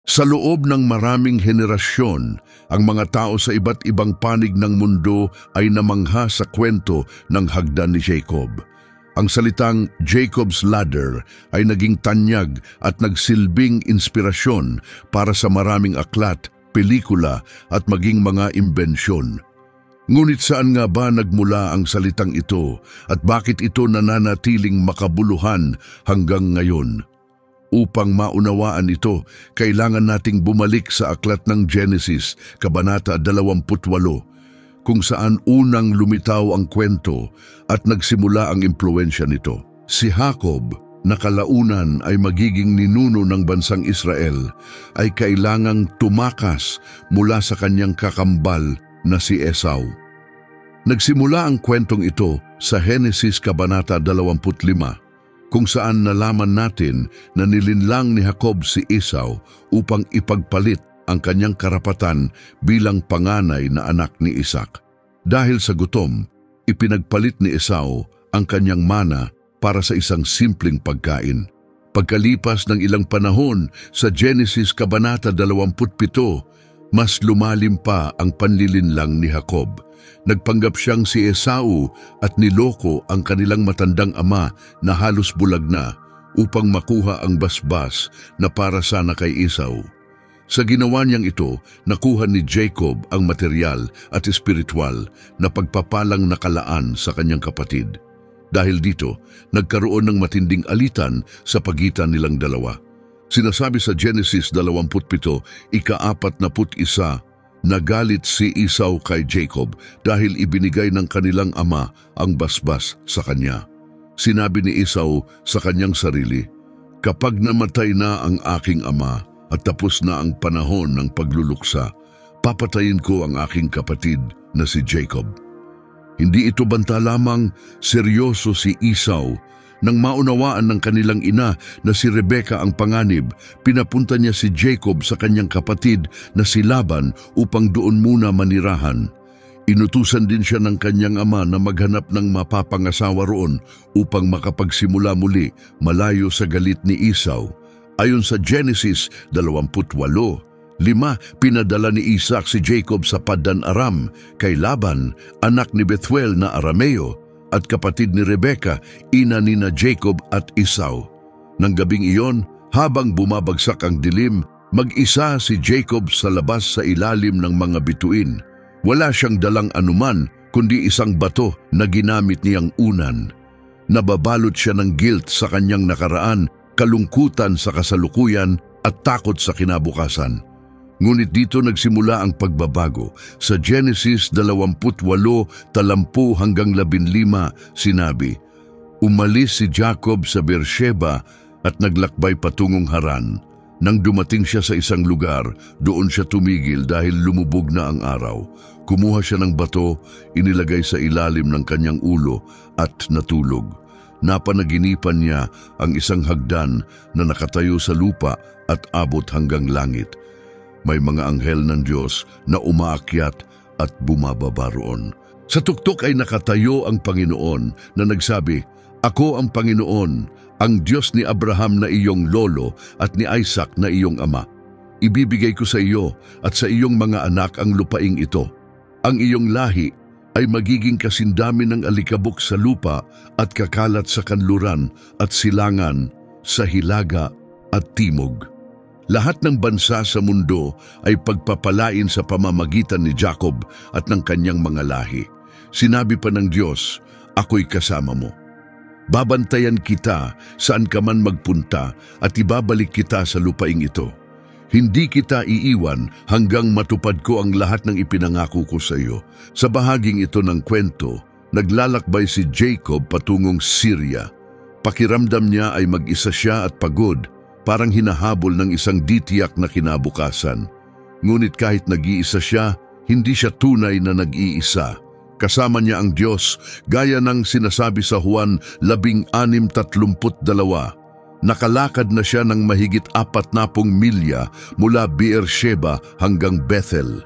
Sa loob ng maraming henerasyon, ang mga tao sa iba't ibang panig ng mundo ay namangha sa kwento ng hagdan ni Jacob. Ang salitang Jacob's Ladder ay naging tanyag at nagsilbing inspirasyon para sa maraming aklat, pelikula at maging mga imbensyon. Ngunit saan nga ba nagmula ang salitang ito at bakit ito nananatiling makabuluhan hanggang ngayon? Upang maunawaan ito, kailangan nating bumalik sa aklat ng Genesis, Kabanata 28, kung saan unang lumitaw ang kwento at nagsimula ang impluwensya nito. Si Jacob, na kalaunan ay magiging ninuno ng bansang Israel, ay kailangang tumakas mula sa kanyang kakambal na si Esau. Nagsimula ang kwentong ito sa Genesis Kabanata 25, kung saan nalaman natin na nilinlang ni Jacob si Esau upang ipagpalit ang kanyang karapatan bilang panganay na anak ni Isaac. Dahil sa gutom, ipinagpalit ni Esau ang kanyang mana para sa isang simpleng pagkain. Pagkalipas ng ilang panahon sa Genesis Kabanata 27, mas lumalim pa ang panlilinlang ni Jacob. Nagpanggap siyang si Esau at niloko ang kanilang matandang ama na halos bulag na upang makuha ang basbas na para sana kay Esau. Sa ginawa niyang ito, nakuha ni Jacob ang material at espiritual na pagpapalang nakalaan sa kanyang kapatid. Dahil dito, nagkaroon ng matinding alitan sa pagitan nilang dalawa. Sinasabi sa Genesis 27, ika-41, nagalit si Esau kay Jacob dahil ibinigay ng kanilang ama ang basbas sa kanya. Sinabi ni Esau sa kanyang sarili, "Kapag namatay na ang aking ama at tapos na ang panahon ng pagluluksa, papatayin ko ang aking kapatid na si Jacob." Hindi ito banta lamang, seryoso si Esau. Nang maunawaan ng kanilang ina na si Rebecca ang panganib, pinapunta niya si Jacob sa kanyang kapatid na si Laban upang doon muna manirahan. Inutusan din siya ng kanyang ama na maghanap ng mapapangasawa roon upang makapagsimula muli malayo sa galit ni Esau. Ayon sa Genesis 28:5, pinadala ni Isaac si Jacob sa Paddan Aram kay Laban, anak ni Bethuel na Arameo, at kapatid ni Rebecca, ina nina Jacob at Esau. Nang gabing iyon, habang bumabagsak ang dilim, mag-isa si Jacob sa labas sa ilalim ng mga bituin. Wala siyang dalang anuman kundi isang bato na ginamit niyang unan. Nababalot siya ng guilt sa kanyang nakaraan, kalungkutan sa kasalukuyan at takot sa kinabukasan. Ngunit dito nagsimula ang pagbabago. Sa Genesis 28:10-15 sinabi, umalis si Jacob sa Beersheba at naglakbay patungong Haran. Nang dumating siya sa isang lugar, doon siya tumigil dahil lumubog na ang araw. Kumuha siya ng bato, inilagay sa ilalim ng kanyang ulo at natulog. Napanaginipan niya ang isang hagdan na nakatayo sa lupa at abot hanggang langit. May mga anghel ng Diyos na umaakyat at bumababa roon. Sa tuktok ay nakatayo ang Panginoon na nagsabi, "Ako ang Panginoon, ang Diyos ni Abraham na iyong lolo at ni Isaac na iyong ama. Ibibigay ko sa iyo at sa iyong mga anak ang lupaing ito. Ang iyong lahi ay magiging kasindami ng alikabok sa lupa at kakalat sa kanluran at silangan sa hilaga at timog. Lahat ng bansa sa mundo ay pagpapalain sa pamamagitan ni Jacob at ng kanyang mga lahi." Sinabi pa ng Diyos, "Ako'y kasama mo. Babantayan kita saan ka man magpunta at ibabalik kita sa lupaing ito. Hindi kita iiwan hanggang matupad ko ang lahat ng ipinangako ko sa iyo." Sa bahaging ito ng kwento, naglalakbay si Jacob patungong Syria. Pakiramdam niya ay mag-isa siya at pagod, parang hinahabol ng isang ditiyak na kinabukasan. Ngunit kahit nag-iisa siya, hindi siya tunay na nag-iisa. Kasama niya ang Diyos, gaya ng sinasabi sa Juan 16:32. Nakalakad na siya ng mahigit 40 milya mula Beersheba hanggang Bethel.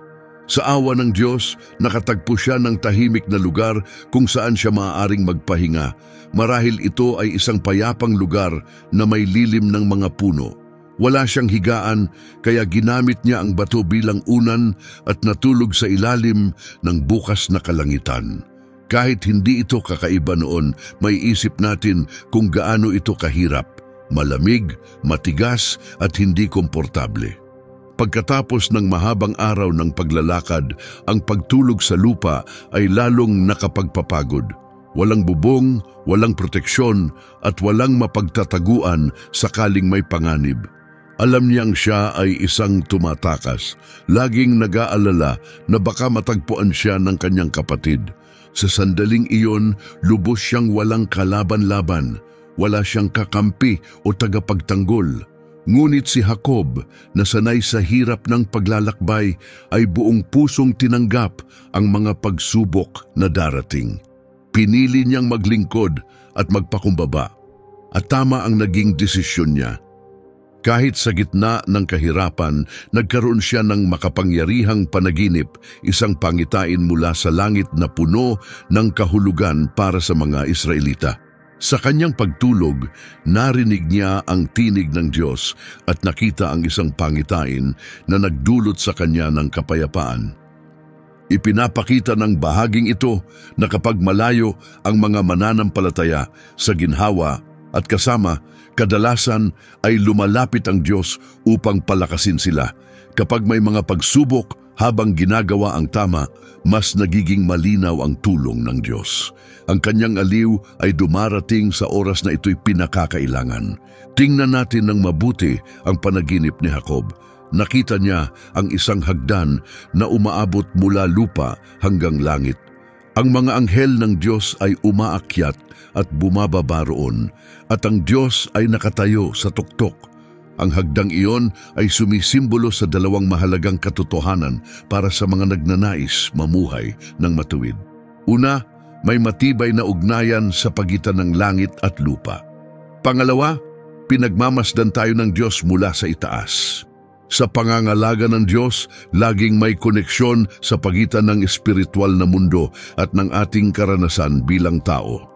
Sa awa ng Diyos, nakatagpo siya ng tahimik na lugar kung saan siya maaaring magpahinga. Marahil ito ay isang payapang lugar na may lilim ng mga puno. Wala siyang higaan, kaya ginamit niya ang bato bilang unan at natulog sa ilalim ng bukas na kalangitan. Kahit hindi ito kakaiba noon, may isip natin kung gaano ito kahirap, malamig, matigas at hindi komportable. Pagkatapos ng mahabang araw ng paglalakad, ang pagtulog sa lupa ay lalong nakapagpapagod. Walang bubong, walang proteksyon at walang mapagtataguan sakaling may panganib. Alam niyang siya ay isang tumatakas, laging nag-aalala na baka matagpuan siya ng kanyang kapatid. Sa sandaling iyon, lubos siyang walang kalaban-laban, wala siyang kakampi o tagapagtanggol. Ngunit si Jacob, na sanay sa hirap ng paglalakbay, ay buong pusong tinanggap ang mga pagsubok na darating. Pinili niyang maglingkod at magpakumbaba, at tama ang naging desisyon niya. Kahit sa gitna ng kahirapan, nagkaroon siya ng makapangyarihang panaginip, isang pangitain mula sa langit na puno ng kahulugan para sa mga Israelita. Sa kanyang pagtulog, narinig niya ang tinig ng Diyos at nakita ang isang pangitain na nagdulot sa kanya ng kapayapaan. Ipinapakita ng bahaging ito na kapag malayo ang mga mananampalataya sa ginhawa at kasama, kadalasan ay lumalapit ang Diyos upang palakasin sila. Kapag may mga pagsubok habang ginagawa ang tama, mas nagiging malinaw ang tulong ng Diyos. Ang kanyang aliw ay dumarating sa oras na ito'y pinakakailangan. Tingnan natin ng mabuti ang panaginip ni Jacob. Nakita niya ang isang hagdan na umaabot mula lupa hanggang langit. Ang mga anghel ng Diyos ay umaakyat at bumababa roon, at ang Diyos ay nakatayo sa tuktok. Ang hagdang iyon ay sumisimbolo sa dalawang mahalagang katotohanan para sa mga nagnanais mamuhay ng matuwid. Una, may matibay na ugnayan sa pagitan ng langit at lupa. Pangalawa, pinagmamasdan tayo ng Diyos mula sa itaas. Sa pangangalaga ng Diyos, laging may koneksyon sa pagitan ng espiritual na mundo at ng ating karanasan bilang tao.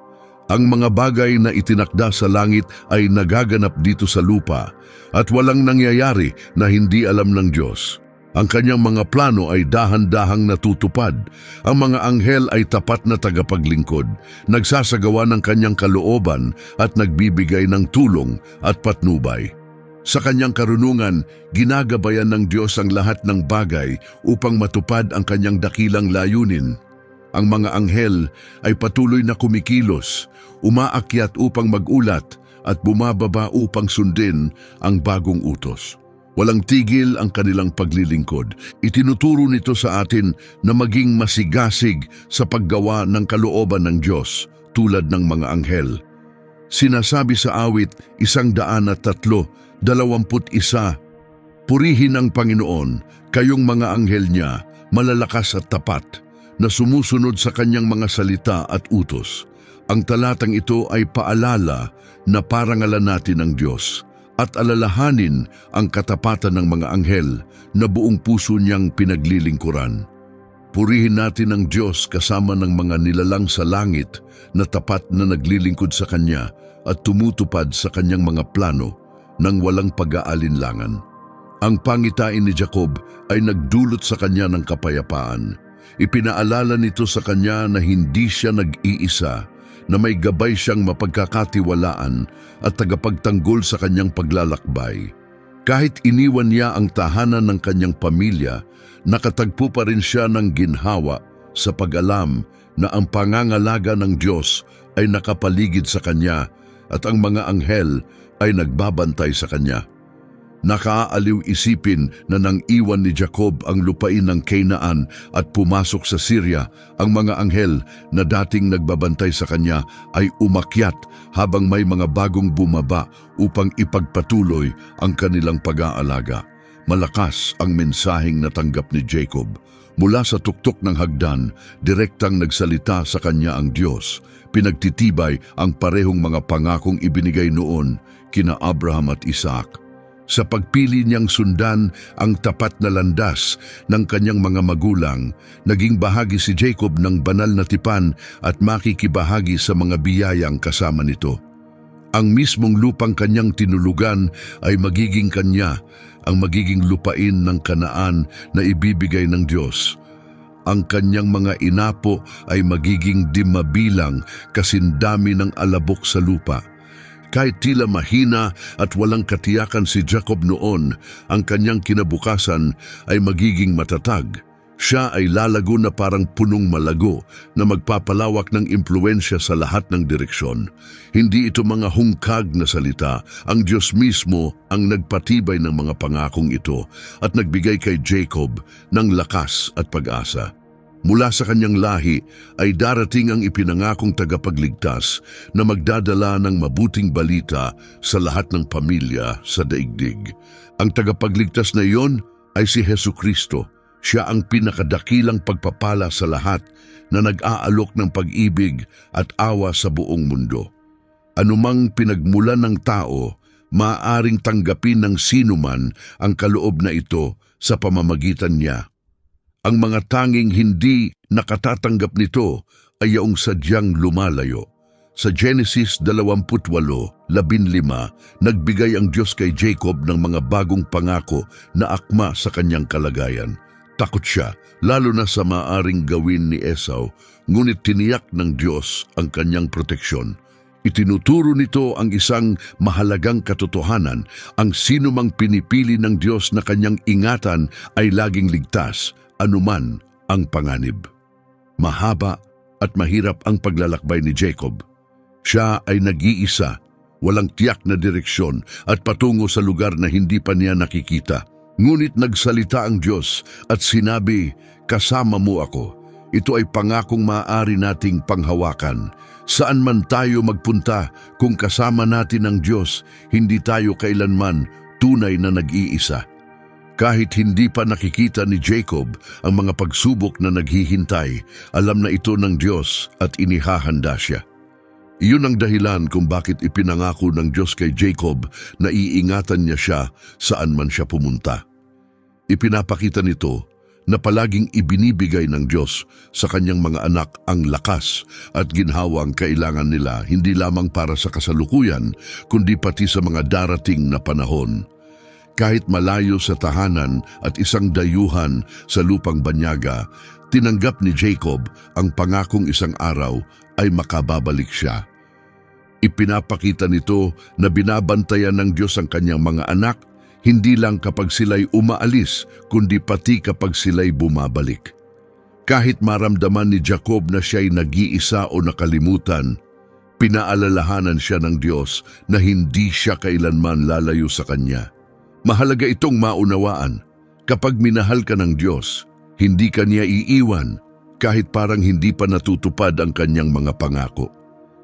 Ang mga bagay na itinakda sa langit ay nagaganap dito sa lupa at walang nangyayari na hindi alam ng Diyos. Ang kanyang mga plano ay dahan-dahang natutupad. Ang mga anghel ay tapat na tagapaglingkod, nagsasagawa ng kanyang kalooban at nagbibigay ng tulong at patnubay. Sa kanyang karunungan, ginagabayan ng Diyos ang lahat ng bagay upang matupad ang kanyang dakilang layunin. Ang mga anghel ay patuloy na kumikilos, umaakyat upang magulat at bumababa upang sundin ang bagong utos. Walang tigil ang kanilang paglilingkod. Itinuturo nito sa atin na maging masigasig sa paggawa ng kalooban ng Diyos tulad ng mga anghel. Sinasabi sa awit 103:21, Purihin ang Panginoon, kayong mga anghel niya, malalakas at tapat, na sumusunod sa kanyang mga salita at utos. Ang talatang ito ay paalala na parangalan natin ang Diyos at alalahanin ang katapatan ng mga anghel na buong puso niyang pinaglilingkuran. Purihin natin ang Diyos kasama ng mga nilalang sa langit na tapat na naglilingkod sa Kanya at tumutupad sa Kanyang mga plano nang walang pag-aalinlangan. Ang pangitain ni Jacob ay nagdulot sa kanya ng kapayapaan. Ipinaalala nito sa kanya na hindi siya nag-iisa, na may gabay siyang mapagkakatiwalaan at tagapagtanggol sa kanyang paglalakbay. Kahit iniwan niya ang tahanan ng kanyang pamilya, nakatagpo pa rin siya ng ginhawa sa pag-alam na ang pangangalaga ng Diyos ay nakapaligid sa kanya at ang mga anghel ay nagbabantay sa kanya. Nakaaliw isipin na nang iwan ni Jacob ang lupain ng Canaan at pumasok sa Syria, ang mga anghel na dating nagbabantay sa kanya ay umakyat habang may mga bagong bumaba upang ipagpatuloy ang kanilang pag-aalaga. Malakas ang mensaheng natanggap ni Jacob. Mula sa tuktok ng hagdan, direktang nagsalita sa kanya ang Diyos. Pinagtitibay ang parehong mga pangakong ibinigay noon kina Abraham at Isaac. Sa pagpili niyang sundan ang tapat na landas ng kanyang mga magulang, naging bahagi si Jacob ng banal na tipan at makikibahagi sa mga biyayang kasama nito. Ang mismong lupang kanyang tinulugan ay magiging kanya, ang magiging lupain ng Kanaan na ibibigay ng Diyos. Ang kanyang mga inapo ay magiging di mabilang kasindami ng alabok sa lupa. Kahit tila mahina at walang katiyakan si Jacob noon, ang kanyang kinabukasan ay magiging matatag. Siya ay lalago na parang punong malago na magpapalawak ng impluensya sa lahat ng direksyon. Hindi ito mga hungkag na salita. Ang Diyos mismo ang nagpatibay ng mga pangakong ito at nagbigay kay Jacob ng lakas at pag-asa. Mula sa kanyang lahi ay darating ang ipinangakong tagapagligtas na magdadala ng mabuting balita sa lahat ng pamilya sa daigdig. Ang tagapagligtas na iyon ay si Jesucristo. Siya ang pinakadakilang pagpapala sa lahat na nag-aalok ng pag-ibig at awa sa buong mundo. Anumang pinagmulan ng tao, maaaring tanggapin ng sinuman ang kaloob na ito sa pamamagitan niya. Ang mga tanging hindi nakatatanggap nito ay yaong sadyang lumalayo. Sa Genesis 28:15, nagbigay ang Diyos kay Jacob ng mga bagong pangako na akma sa kanyang kalagayan. Takot siya, lalo na sa maaring gawin ni Esau, ngunit tiniyak ng Diyos ang kanyang proteksyon. Itinuturo nito ang isang mahalagang katotohanan: ang sinumang pinipili ng Diyos na kanyang ingatan ay laging ligtas, anuman ang panganib. Mahaba at mahirap ang paglalakbay ni Jacob. Siya ay nag-iisa, walang tiyak na direksyon at patungo sa lugar na hindi pa niya nakikita. Ngunit nagsalita ang Diyos at sinabi, "Kasama mo ako." Ito ay pangakong maaari nating panghawakan. Saan man tayo magpunta, kung kasama natin ang Diyos, hindi tayo kailanman tunay na nag-iisa. Kahit hindi pa nakikita ni Jacob ang mga pagsubok na naghihintay, alam na ito ng Diyos at inihahanda siya. Iyon ang dahilan kung bakit ipinangako ng Diyos kay Jacob na iingatan niya siya saan man siya pumunta. Ipinapakita nito na palaging ibinibigay ng Diyos sa kanyang mga anak ang lakas at ginhawang kailangan nila, hindi lamang para sa kasalukuyan, kundi pati sa mga darating na panahon. Kahit malayo sa tahanan at isang dayuhan sa lupang banyaga, tinanggap ni Jacob ang pangakong isang araw ay makababalik siya. Ipinapakita nito na binabantayan ng Diyos ang kanyang mga anak, hindi lang kapag sila'y umaalis, kundi pati kapag sila'y bumabalik. Kahit maramdaman ni Jacob na siya'y nag-iisa o nakalimutan, pinaalalahanan siya ng Diyos na hindi siya kailanman lalayo sa kanya. Mahalaga itong maunawaan. Kapag minahal ka ng Diyos, hindi ka niya iiwan kahit parang hindi pa natutupad ang kanyang mga pangako.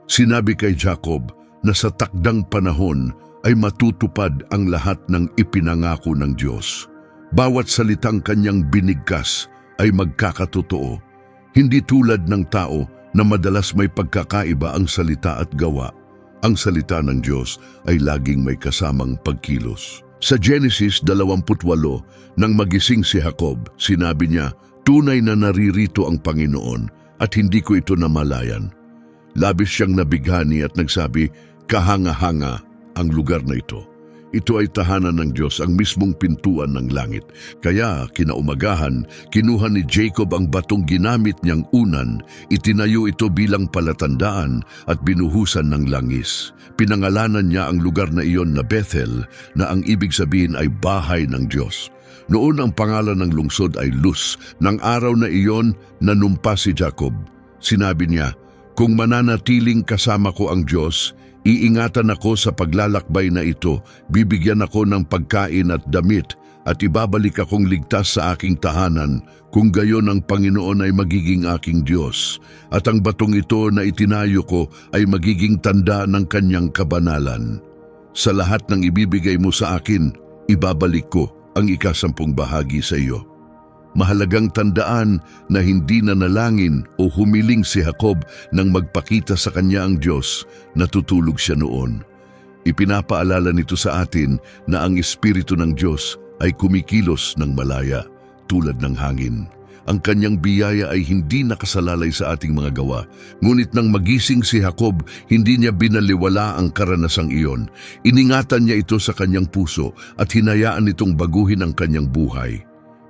Sinabi kay Jacob na sa takdang panahon ay matutupad ang lahat ng ipinangako ng Diyos. Bawat salitang kanyang binigkas ay magkakatotoo. Hindi tulad ng tao na madalas may pagkakaiba ang salita at gawa. Ang salita ng Diyos ay laging may kasamang pagkilos. Sa Genesis 28, nang magising si Jacob, sinabi niya, "Tunay na naririto ang Panginoon at hindi ko ito namalayan." Labis siyang nabighani at nagsabi, "Kahanga-hanga ang lugar na ito. Ito ay tahanan ng Diyos, ang mismong pintuan ng langit." Kaya kinaumagahan, kinuha ni Jacob ang batong ginamit niyang unan, itinayo ito bilang palatandaan at binuhusan ng langis. Pinangalanan niya ang lugar na iyon na Bethel, na ang ibig sabihin ay bahay ng Diyos. Noon ang pangalan ng lungsod ay Luz. Nang araw na iyon, nanumpa si Jacob. Sinabi niya, "Kung mananatiling kasama ko ang Diyos, iingatan ako sa paglalakbay na ito, bibigyan ako ng pagkain at damit, at ibabalik akong ligtas sa aking tahanan, kung gayon ang Panginoon ay magiging aking Diyos, at ang batong ito na itinayo ko ay magiging tanda ng kanyang kabanalan. Sa lahat ng ibibigay mo sa akin, ibabalik ko ang 10 bahagi sa iyo." Mahalagang tandaan na hindi nanalangin o humiling si Jacob nang magpakita sa kanya ang Diyos, natutulog siya noon. Ipinapaalala nito sa atin na ang Espiritu ng Diyos ay kumikilos ng malaya tulad ng hangin. ang kanyang biyaya ay hindi nakasalalay sa ating mga gawa. Ngunit nang magising si Jacob, hindi niya binaliwala ang karanasang iyon. Iningatan niya ito sa kanyang puso at hinayaan itong baguhin ang kanyang buhay.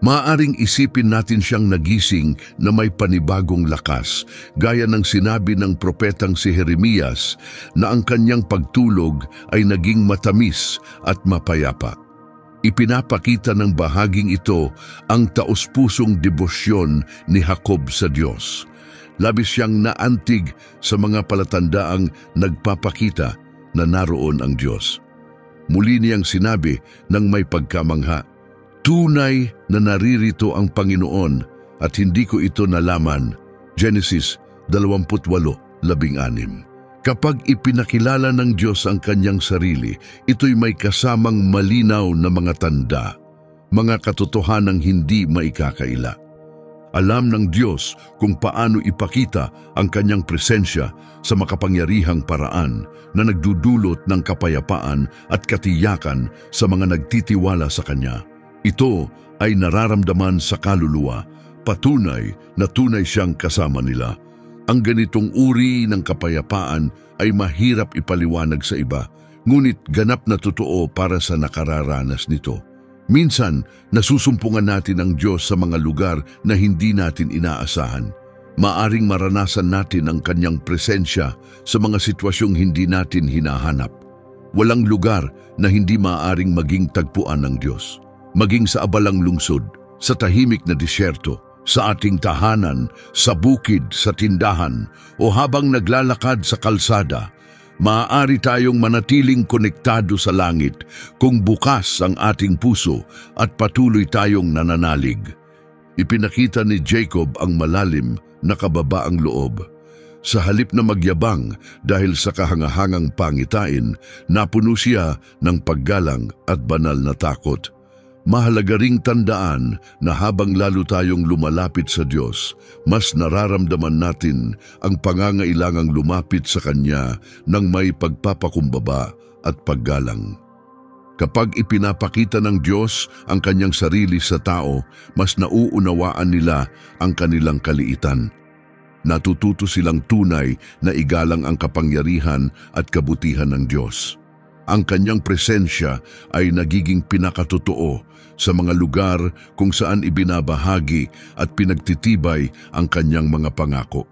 Maaaring isipin natin siyang nagising na may panibagong lakas, gaya ng sinabi ng propetang si Jeremias na ang kanyang pagtulog ay naging matamis at mapayapa. Ipinapakita ng bahaging ito ang taos-pusong debosyon ni Jacob sa Diyos. Labis siyang naantig sa mga palatandaang nagpapakita na naroon ang Diyos. Muli niyang sinabi ng may pagkamangha, "Tunay na naririto ang Panginoon at hindi ko ito nalaman." Genesis 28:16. Kapag ipinakilala ng Diyos ang kanyang sarili, ito'y may kasamang malinaw na mga tanda, mga katotohanang hindi maikakaila. Alam ng Diyos kung paano ipakita ang kanyang presensya sa makapangyarihang paraan na nagdudulot ng kapayapaan at katiyakan sa mga nagtitiwala sa Kanya. Ito ay nararamdaman sa kaluluwa, patunay na tunay siyang kasama nila. Ang ganitong uri ng kapayapaan ay mahirap ipaliwanag sa iba, ngunit ganap na totoo para sa nakararanas nito. Minsan, nasusumpungan natin ang Diyos sa mga lugar na hindi natin inaasahan. Maaring maranasan natin ang kanyang presensya sa mga sitwasyong hindi natin hinahanap. Walang lugar na hindi maaaring maging tagpuan ng Diyos. Maging sa abalang lungsod, sa tahimik na disyerto, sa ating tahanan, sa bukid, sa tindahan, o habang naglalakad sa kalsada, maaari tayong manatiling konektado sa langit kung bukas ang ating puso at patuloy tayong nananalig. Ipinakita ni Jacob ang malalim na kababaang loob. Sa halip na magyabang dahil sa kahangahangang pangitain, napuno siya ng paggalang at banal na takot. Mahalaga ring tandaan na habang lalo tayong lumalapit sa Diyos, mas nararamdaman natin ang pangangailangang lumapit sa Kanya ng may pagpapakumbaba at paggalang. Kapag ipinapakita ng Diyos ang Kanyang sarili sa tao, mas nauunawaan nila ang kanilang kaliitan. Natututo silang tunay na igalang ang kapangyarihan at kabutihan ng Diyos. Ang Kanyang presensya ay nagiging pinakatotoo sa mga lugar kung saan ibinabahagi at pinagtitibay ang Kanyang mga pangako.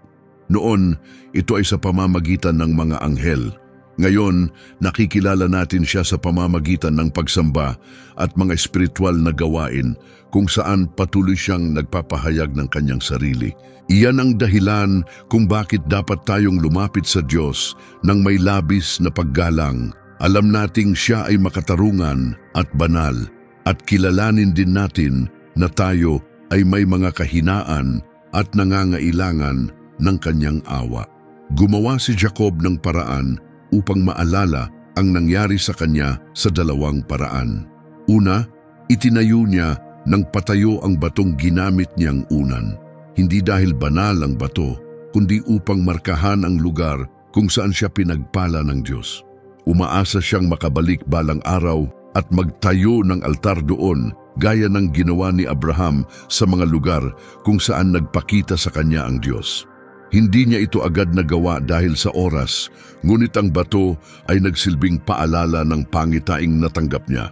Noon, ito ay sa pamamagitan ng mga anghel. Ngayon, nakikilala natin siya sa pamamagitan ng pagsamba at mga espiritual na gawain kung saan patuloy siyang nagpapahayag ng Kanyang sarili. Iyan ang dahilan kung bakit dapat tayong lumapit sa Diyos ng may labis na paggalang. Alam nating siya ay makatarungan at banal, at kilalanin din natin na tayo ay may mga kahinaan at nangangailangan ng Kanyang awa. Gumawa si Jacob ng paraan upang maalala ang nangyari sa kanya sa dalawang paraan. Una, itinayo niya ng patayo ang batong ginamit niyang unan. Hindi dahil banal ang bato, kundi upang markahan ang lugar kung saan siya pinagpala ng Diyos. Umaasa siyang makabalik balang araw at magtayo ng altar doon gaya ng ginawa ni Abraham sa mga lugar kung saan nagpakita sa kanya ang Diyos. Hindi niya ito agad nagawa dahil sa oras, ngunit ang bato ay nagsilbing paalala ng pangitaing natanggap niya.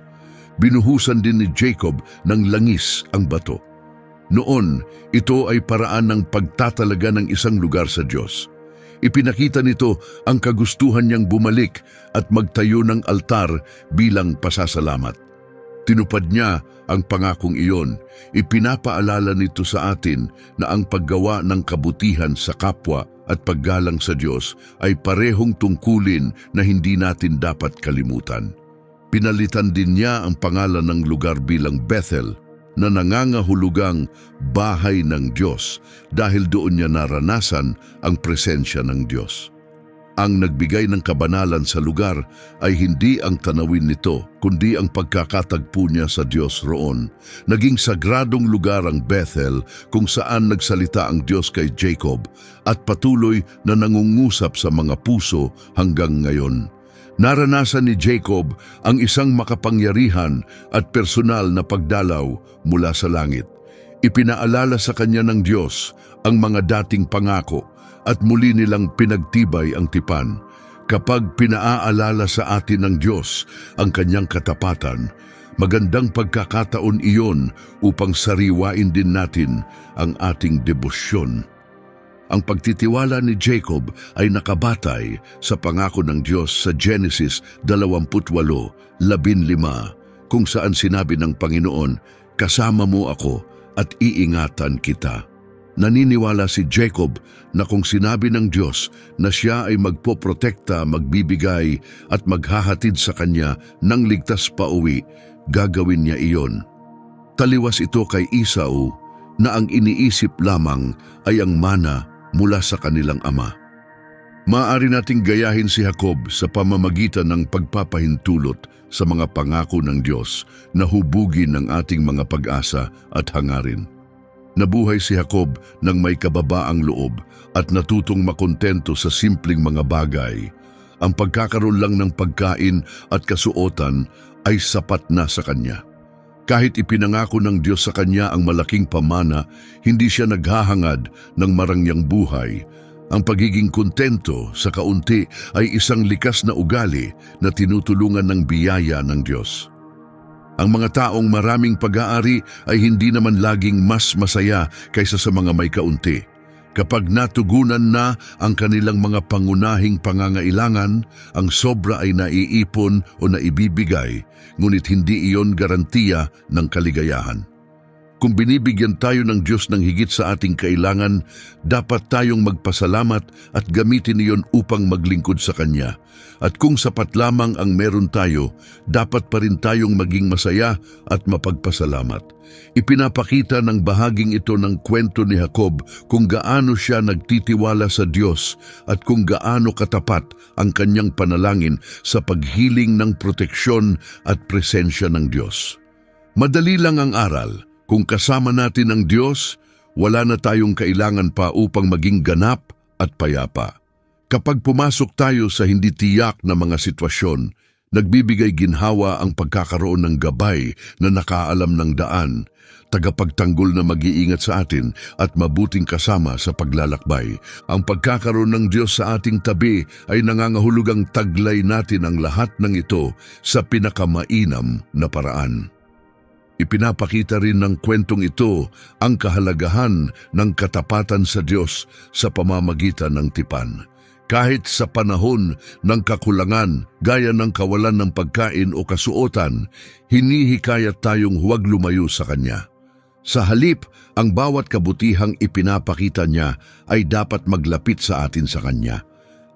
Binuhusan din ni Jacob ng langis ang bato. Noon, ito ay paraan ng pagtatalaga ng isang lugar sa Diyos. Ipinakita nito ang kagustuhan niyang bumalik at magtayo ng altar bilang pasasalamat. Tinupad niya ang pangakong iyon. Ipinapaalala nito sa atin na ang paggawa ng kabutihan sa kapwa at paggalang sa Diyos ay parehong tungkulin na hindi natin dapat kalimutan. Pinalitan din niya ang pangalan ng lugar bilang Bethel, na nangangahulugang bahay ng Diyos dahil doon niya naranasan ang presensya ng Diyos. Ang nagbigay ng kabanalan sa lugar ay hindi ang tanawin nito, kundi ang pagkakatagpo niya sa Diyos roon. Naging sagradong lugar ang Bethel kung saan nagsalita ang Diyos kay Jacob at patuloy na nangungusap sa mga puso hanggang ngayon. Naranasan ni Jacob ang isang makapangyarihan at personal na pagdalaw mula sa langit. Ipinaalala sa kanya ng Diyos ang mga dating pangako at muli nilang pinagtibay ang tipan. Kapag pinaaalala sa atin ng Diyos ang kanyang katapatan, magandang pagkakataon iyon upang sariwain din natin ang ating debosyon. Ang pagtitiwala ni Jacob ay nakabatay sa pangako ng Diyos sa Genesis 28:15, kung saan sinabi ng Panginoon, "Kasama mo ako at iingatan kita." Naniniwala si Jacob na kung sinabi ng Diyos na siya ay magpoprotekta, magbibigay at maghahatid sa kanya ng ligtas pauwi, gagawin niya iyon. Taliwas ito kay Esau na ang iniisip lamang ay ang mana mula sa kanilang ama. Maaari nating gayahin si Jacob sa pamamagitan ng pagpapahintulot sa mga pangako ng Diyos na hubugin ng ating mga pag-asa at hangarin. Nabuhay si Jacob ng may kababaang loob at natutong makontento sa simpleng mga bagay. Ang pagkakaroon lang ng pagkain at kasuotan ay sapat na sa kanya. Kahit ipinangako ng Diyos sa kanya ang malaking pamana, hindi siya naghahangad ng marangyang buhay. Ang pagiging kontento sa kaunti ay isang likas na ugali na tinutulungan ng biyaya ng Diyos. Ang mga taong maraming pag-aari ay hindi naman laging mas masaya kaysa sa mga may kaunti. Kapag natugunan na ang kanilang mga pangunahing pangangailangan, ang sobra ay naiipon o naibibigay, ngunit hindi iyon garantiya ng kaligayahan. Kung binibigyan tayo ng Diyos ng higit sa ating kailangan, dapat tayong magpasalamat at gamitin iyon upang maglingkod sa Kanya. At kung sapat lamang ang meron tayo, dapat pa rin tayong maging masaya at mapagpasalamat. Ipinapakita ng bahaging ito ng kwento ni Jacob kung gaano siya nagtitiwala sa Diyos at kung gaano katapat ang kanyang panalangin sa paghiling ng proteksyon at presensya ng Diyos. Madali lang ang aral. Kung kasama natin ang Diyos, wala na tayong kailangan pa upang maging ganap at payapa. Kapag pumasok tayo sa hindi tiyak na mga sitwasyon, nagbibigay ginhawa ang pagkakaroon ng gabay na nakaalam ng daan, tagapagtanggol na mag-iingat sa atin at mabuting kasama sa paglalakbay. Ang pagkakaroon ng Diyos sa ating tabi ay nangangahulugang taglay natin ang lahat ng ito sa pinakamainam na paraan. Ipinapakita rin ng kwentong ito ang kahalagahan ng katapatan sa Diyos sa pamamagitan ng tipan. Kahit sa panahon ng kakulangan, gaya ng kawalan ng pagkain o kasuotan, hinihikayat tayong huwag lumayo sa Kanya. Sa halip, ang bawat kabutihang ipinapakita niya ay dapat maglapit sa atin sa Kanya.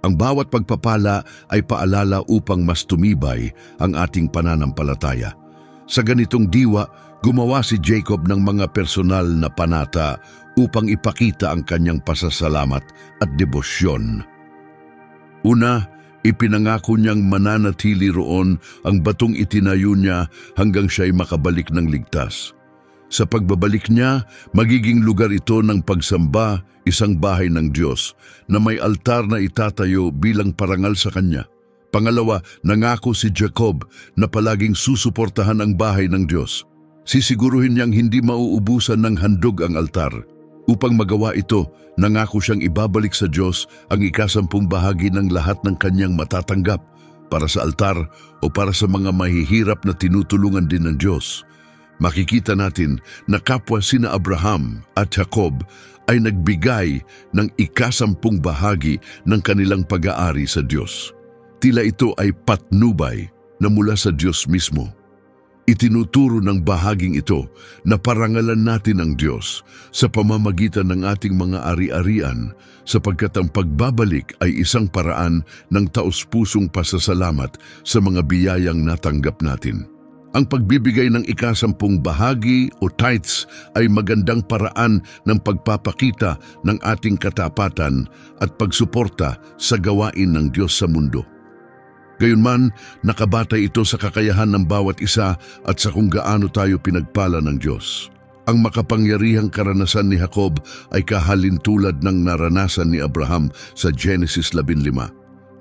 Ang bawat pagpapala ay paalala upang mas tumibay ang ating pananampalataya. Sa ganitong diwa, gumawa si Jacob ng mga personal na panata upang ipakita ang kanyang pasasalamat at debosyon. Una, ipinangako niyang mananatili roon ang batong itinayo niya hanggang siya'y makabalik ng ligtas. Sa pagbabalik niya, magiging lugar ito ng pagsamba, isang bahay ng Diyos na may altar na itatayo bilang parangal sa Kanya. Pangalawa, nangako si Jacob na palaging susuportahan ang bahay ng Diyos. Sisiguruhin niyang hindi mauubusan ng handog ang altar. Upang magawa ito, nangako siyang ibabalik sa Diyos ang 10% ng lahat ng kanyang matatanggap para sa altar o para sa mga mahihirap na tinutulungan din ng Diyos. Makikita natin na kapwa sina Abraham at Jacob ay nagbigay ng 10% ng kanilang pag-aari sa Diyos. Tila ito ay patnubay na mula sa Diyos mismo. Itinuturo ng bahaging ito na parangalan natin ang Diyos sa pamamagitan ng ating mga ari-arian sapagkat ang pagbabalik ay isang paraan ng taos-pusong pasasalamat sa mga biyayang natanggap natin. Ang pagbibigay ng 10% o tithes ay magandang paraan ng pagpapakita ng ating katapatan at pagsuporta sa gawain ng Diyos sa mundo. Gayunman, nakabatay ito sa kakayahan ng bawat isa at sa kung gaano tayo pinagpala ng Diyos. Ang makapangyarihang karanasan ni Jacob ay kahalintulad ng naranasan ni Abraham sa Genesis 15.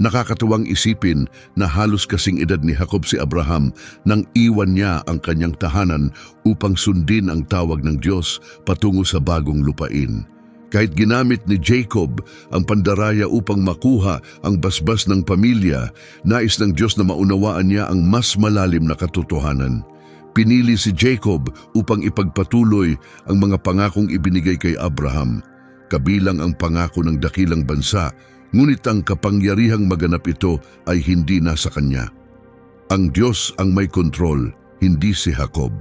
Nakakatuwang isipin na halos kasing edad ni Jacob si Abraham nang iwan niya ang kanyang tahanan upang sundin ang tawag ng Diyos patungo sa bagong lupain. Kahit ginamit ni Jacob ang pandaraya upang makuha ang basbas ng pamilya, nais ng Diyos na maunawaan niya ang mas malalim na katotohanan. Pinili si Jacob upang ipagpatuloy ang mga pangakong ibinigay kay Abraham, kabilang ang pangako ng dakilang bansa, ngunit ang kapangyarihang maganap ito ay hindi nasa kanya. Ang Diyos ang may kontrol, hindi si Jacob.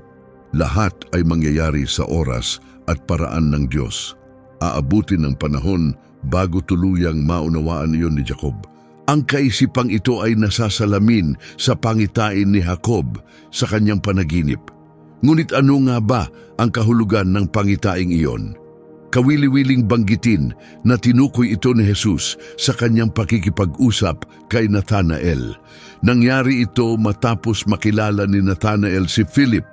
Lahat ay mangyayari sa oras at paraan ng Diyos. Aabutin ng panahon bago tuluyang maunawaan iyon ni Jacob. Ang kaisipang ito ay nasasalamin sa pangitain ni Jacob sa kanyang panaginip. Ngunit ano nga ba ang kahulugan ng pangitaing iyon? Kawili-wiling banggitin na tinukoy ito ni Jesus sa kanyang pakikipag-usap kay Nathanael. Nangyari ito matapos makilala ni Nathanael si Philip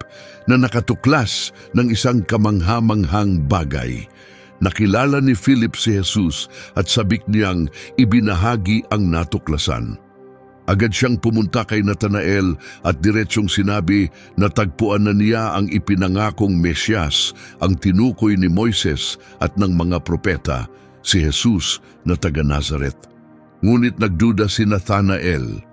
na nakatuklas ng isang kamangha-manghang bagay. Nakilala ni Philip si Jesus at sabik niyang ibinahagi ang natuklasan. Agad siyang pumunta kay Nathanael at diretsong sinabi na tagpuan na niya ang ipinangakong Mesyas, ang tinukoy ni Moises at ng mga propeta, si Jesus na taga Nazaret. Ngunit nagduda si Nathanael.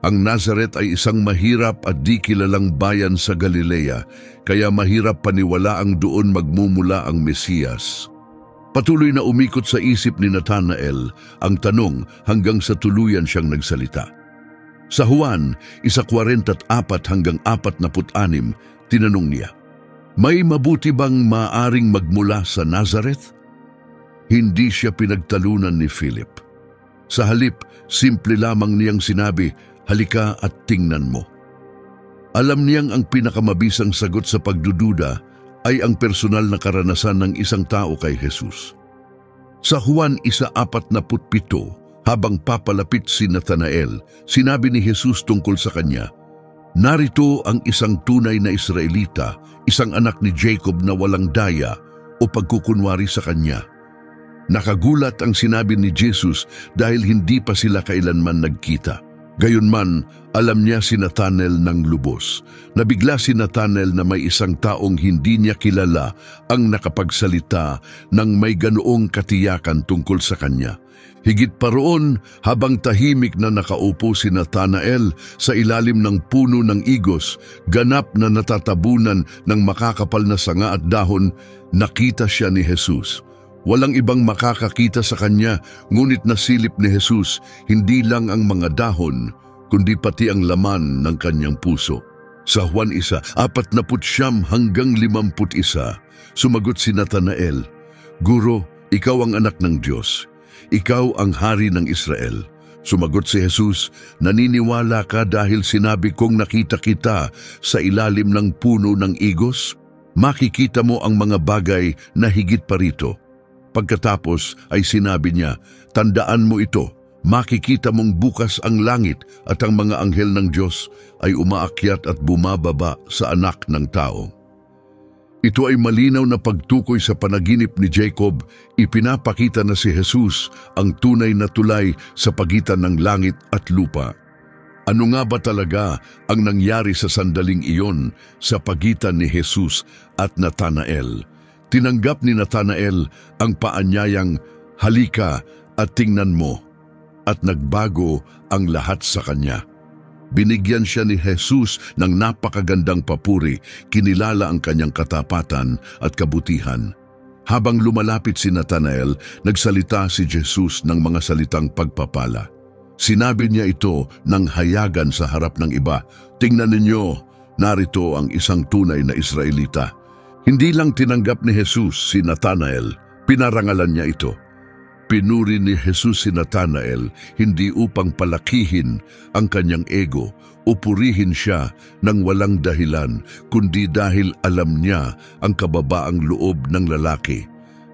Ang Nazaret ay isang mahirap at di kilalang bayan sa Galilea, kaya mahirap paniwalaang doon magmumula ang Mesiyas. Patuloy na umikot sa isip ni Nathanael ang tanong hanggang sa tuluyan siyang nagsalita. Sa Juan 1:44 hanggang 46, tinanong niya, "May mabuti bang maaring magmula sa Nazareth?" Hindi siya pinagtalunan ni Philip. Sa halip, simple lamang niyang sinabi, "Halika at tingnan mo." Alam niyang ang pinakamabisang sagot sa pagdududa ay ang personal na karanasan ng isang tao kay Jesus. Sa Juan 1:47, habang papalapit si Nathanael, sinabi ni Jesus tungkol sa kanya, "Narito ang isang tunay na Israelita, isang anak ni Jacob na walang daya o pagkukunwari sa kanya." Nakagulat ang sinabi ni Jesus dahil hindi pa sila kailanman nagkita. Gayunman, alam niya si Nathanael ng lubos. Nabigla si Nathanael na may isang taong hindi niya kilala ang nakapagsalita ng may ganoong katiyakan tungkol sa kanya. Higit pa roon, habang tahimik na nakaupo si Nathanael sa ilalim ng puno ng igos, ganap na natatabunan ng makakapal na sanga at dahon, nakita siya ni Jesus. Walang ibang makakakita sa kanya, ngunit nasilip ni Jesus hindi lang ang mga dahon, kundi pati ang laman ng kanyang puso. Sa Juan 1:49 hanggang 51, sumagot si Nathanael, "Guro, ikaw ang anak ng Diyos. Ikaw ang hari ng Israel." Sumagot si Jesus, "Naniniwala ka dahil sinabi kong nakita kita sa ilalim ng puno ng igos? Makikita mo ang mga bagay na higit pa rito." Pagkatapos ay sinabi niya, "Tandaan mo ito, makikita mong bukas ang langit at ang mga anghel ng Diyos ay umaakyat at bumababa sa anak ng tao." Ito ay malinaw na pagtukoy sa panaginip ni Jacob. Ipinapakita na si Jesus ang tunay na tulay sa pagitan ng langit at lupa. Ano nga ba talaga ang nangyari sa sandaling iyon sa pagitan ni Jesus at Nathanael? Tinanggap ni Nathanael ang paanyayang, "Halika at tingnan mo," at nagbago ang lahat sa kanya. Binigyan siya ni Jesus ng napakagandang papuri, kinilala ang kanyang katapatan at kabutihan. Habang lumalapit si Nathanael, nagsalita si Jesus ng mga salitang pagpapala. Sinabi niya ito ng hayagan sa harap ng iba, "Tingnan ninyo, narito ang isang tunay na Israelita." Hindi lang tinanggap ni Jesus si Nathanael, pinarangalan niya ito. Pinuri ni Jesus si Nathanael hindi upang palakihin ang kanyang ego o purihin siya ng walang dahilan, kundi dahil alam niya ang kababaang loob ng lalaki.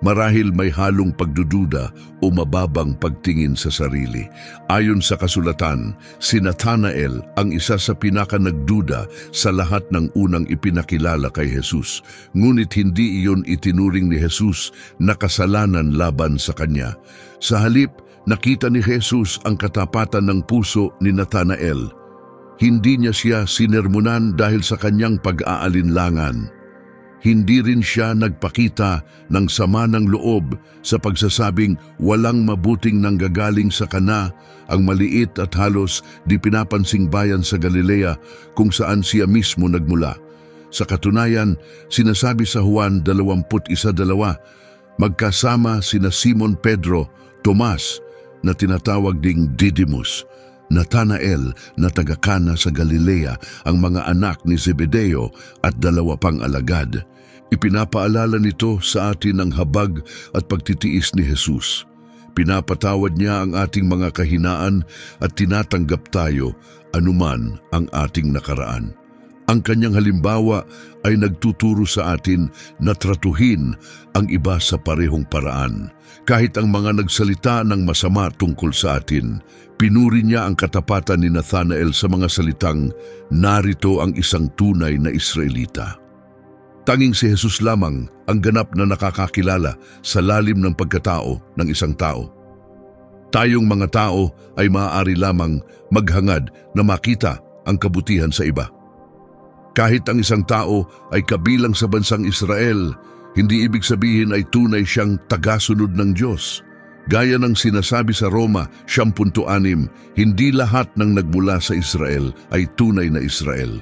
Marahil may halong pagdududa o mababang pagtingin sa sarili. Ayon sa kasulatan, si Nathanael ang isa sa pinakanagduda sa lahat ng unang ipinakilala kay Jesus. Ngunit hindi iyon itinuring ni Jesus na kasalanan laban sa kanya. Sa halip, Nakita ni Jesus ang katapatan ng puso ni Nathanael. Hindi niya siya sinermonan dahil sa kanyang pag-aalinlangan. Hindi rin siya nagpakita ng sama ng loob sa pagsasabing walang mabuting nanggagaling sa kana, ang maliit at halos di pinapansing bayan sa Galilea kung saan siya mismo nagmula. Sa katunayan, sinasabi sa Juan 21:2, magkasama sina Simon Pedro, Tomas, na tinatawag ding Didymus, Nathanael na taga-Kana sa Galilea, ang mga anak ni Zebedeo at 2 pang alagad. Ipinapaalala nito sa atin ang habag at pagtitiis ni Jesus. Pinapatawad niya ang ating mga kahinaan at tinatanggap tayo anuman ang ating nakaraan. Ang kanyang halimbawa ay nagtuturo sa atin na tratuhin ang iba sa parehong paraan. Kahit ang mga nagsalita ng masama tungkol sa atin, pinuri niya ang katapatan ni Nathanael sa mga salitang, narito ang isang tunay na Israelita. Tanging si Jesus lamang ang ganap na nakakakilala sa lalim ng pagkatao ng isang tao. Tayong mga tao ay maaari lamang maghangad na makita ang kabutihan sa iba. Kahit ang isang tao ay kabilang sa bansang Israel, hindi ibig sabihin ay tunay siyang tagasunod ng Diyos. Gaya ng sinasabi sa Roma 10:6, hindi lahat ng nagmula sa Israel ay tunay na Israel.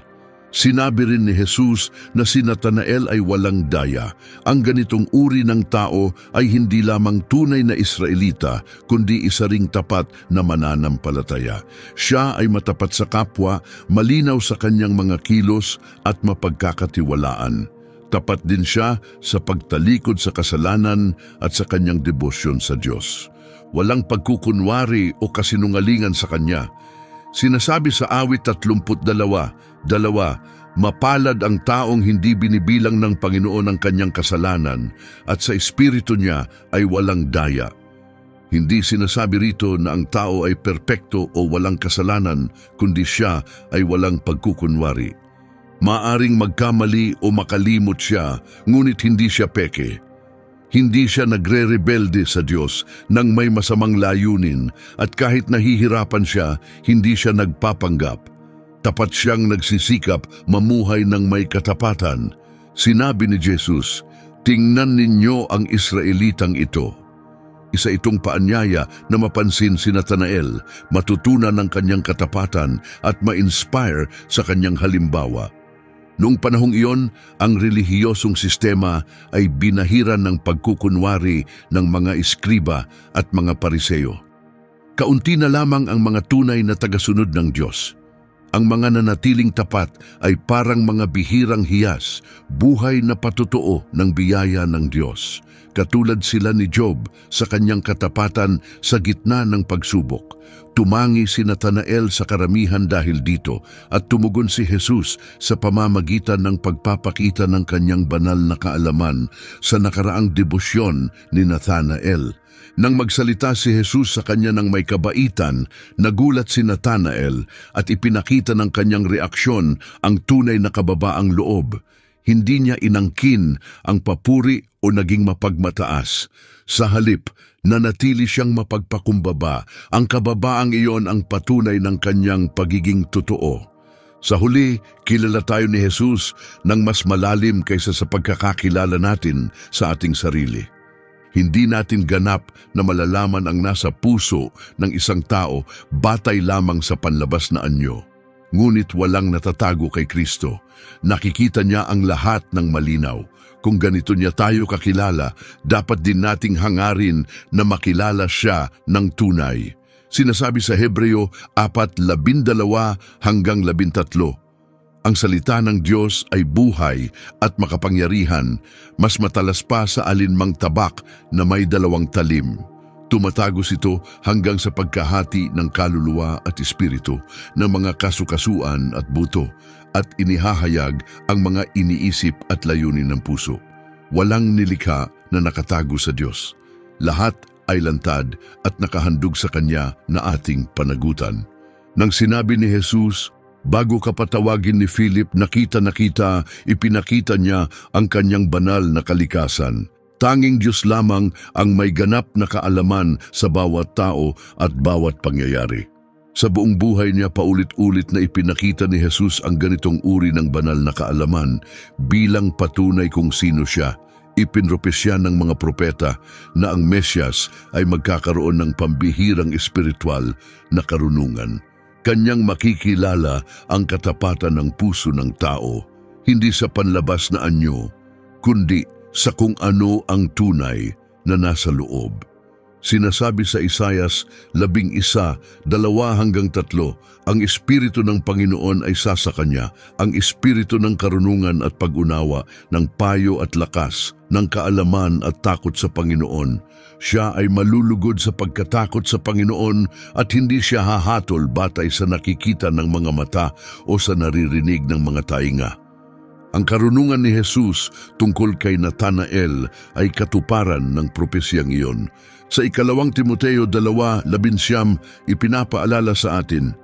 Sinabi rin ni Jesus na si Nathanael ay walang daya. Ang ganitong uri ng tao ay hindi lamang tunay na Israelita, kundi isa ring tapat na mananampalataya. Siya ay matapat sa kapwa, malinaw sa kanyang mga kilos at mapagkakatiwalaan. Tapat din siya sa pagtalikod sa kasalanan at sa kanyang debosyon sa Diyos. Walang pagkukunwari o kasinungalingan sa kanya. Sinasabi sa awit 32:2, mapalad ang taong hindi binibilang ng Panginoon ang kanyang kasalanan at sa espiritu niya ay walang daya. Hindi sinasabi rito na ang tao ay perpekto o walang kasalanan, kundi siya ay walang pagkukunwari. Maaring magkamali o makalimot siya, ngunit hindi siya peke. Hindi siya nagre-rebelde sa Diyos nang may masamang layunin, at kahit nahihirapan siya, hindi siya nagpapanggap. Tapat siyang nagsisikap mamuhay ng may katapatan. Sinabi ni Jesus, tingnan ninyo ang Israelitang ito. Isa itong paanyaya na mapansin si Nathanael, matutunan ng kanyang katapatan at ma-inspire sa kanyang halimbawa. Noong panahong iyon, ang relihiyosong sistema ay binahiran ng pagkukunwari ng mga eskriba at mga pariseo. Kaunti na lamang ang mga tunay na tagasunod ng Diyos. Ang mga nanatiling tapat ay parang mga bihirang hiyas, buhay na patotoo ng biyaya ng Diyos. Katulad sila ni Job sa kanyang katapatan sa gitna ng pagsubok. Tumangi si Nathanael sa karamihan dahil dito at tumugon si Jesus sa pamamagitan ng pagpapakita ng kanyang banal na kaalaman sa nakaraang debosyon ni Nathanael. Nang magsalita si Jesus sa kanya ng may kabaitan, nagulat si Nathanael at ipinakita ng kanyang reaksyon ang tunay na kababaang loob. Hindi niya inangkin ang papuri o naging mapagmataas. Sa halip, nanatili siyang mapagpakumbaba. Ang kababaang iyon ang patunay ng kanyang pagiging totoo. Sa huli, kilala tayo ni Jesus ng mas malalim kaysa sa pagkakakilala natin sa ating sarili. Hindi natin ganap na malalaman ang nasa puso ng isang tao batay lamang sa panlabas na anyo. Ngunit walang natatago kay Kristo. Nakikita niya ang lahat ng malinaw. Kung ganito niya tayo kakilala, dapat din nating hangarin na makilala siya ng tunay. Sinasabi sa Hebreo 4:12-13, ang salita ng Diyos ay buhay at makapangyarihan, mas matalas pa sa alinmang tabak na may 2 talim. Tumatagos ito hanggang sa pagkahati ng kaluluwa at espiritu, ng mga kasukasuan at buto, at inihahayag ang mga iniisip at layunin ng puso. Walang nilikha na nakatago sa Diyos. Lahat ay lantad at nakahandog sa Kanya na ating panagutan. Nang sinabi ni Jesus, bago ka patawagin ni Philip, nakita, ipinakita niya ang kanyang banal na kalikasan. Tanging Diyos lamang ang may ganap na kaalaman sa bawat tao at bawat pangyayari. Sa buong buhay niya, paulit-ulit na ipinakita ni Jesus ang ganitong uri ng banal na kaalaman bilang patunay kung sino siya. Ipinropesya ng mga propeta na ang Mesyas ay magkakaroon ng pambihirang espiritual na karunungan. Kanyang makikilala ang katapatan ng puso ng tao, hindi sa panlabas na anyo, kundi sa kung ano ang tunay na nasa loob. Sinasabi sa Isaias 11:2-3, ang Espiritu ng Panginoon ay sa Kanya, ang Espiritu ng karunungan at pag-unawa, ng payo at lakas, ng kaalaman at takot sa Panginoon. Siya ay malulugod sa pagkatakot sa Panginoon at hindi siya hahatol batay sa nakikita ng mga mata o sa naririnig ng mga tainga. Ang karunungan ni Jesus tungkol kay Natanael ay katuparan ng propesiyang iyon. Sa 2 Timoteo 2:11, ipinapaalala sa atin,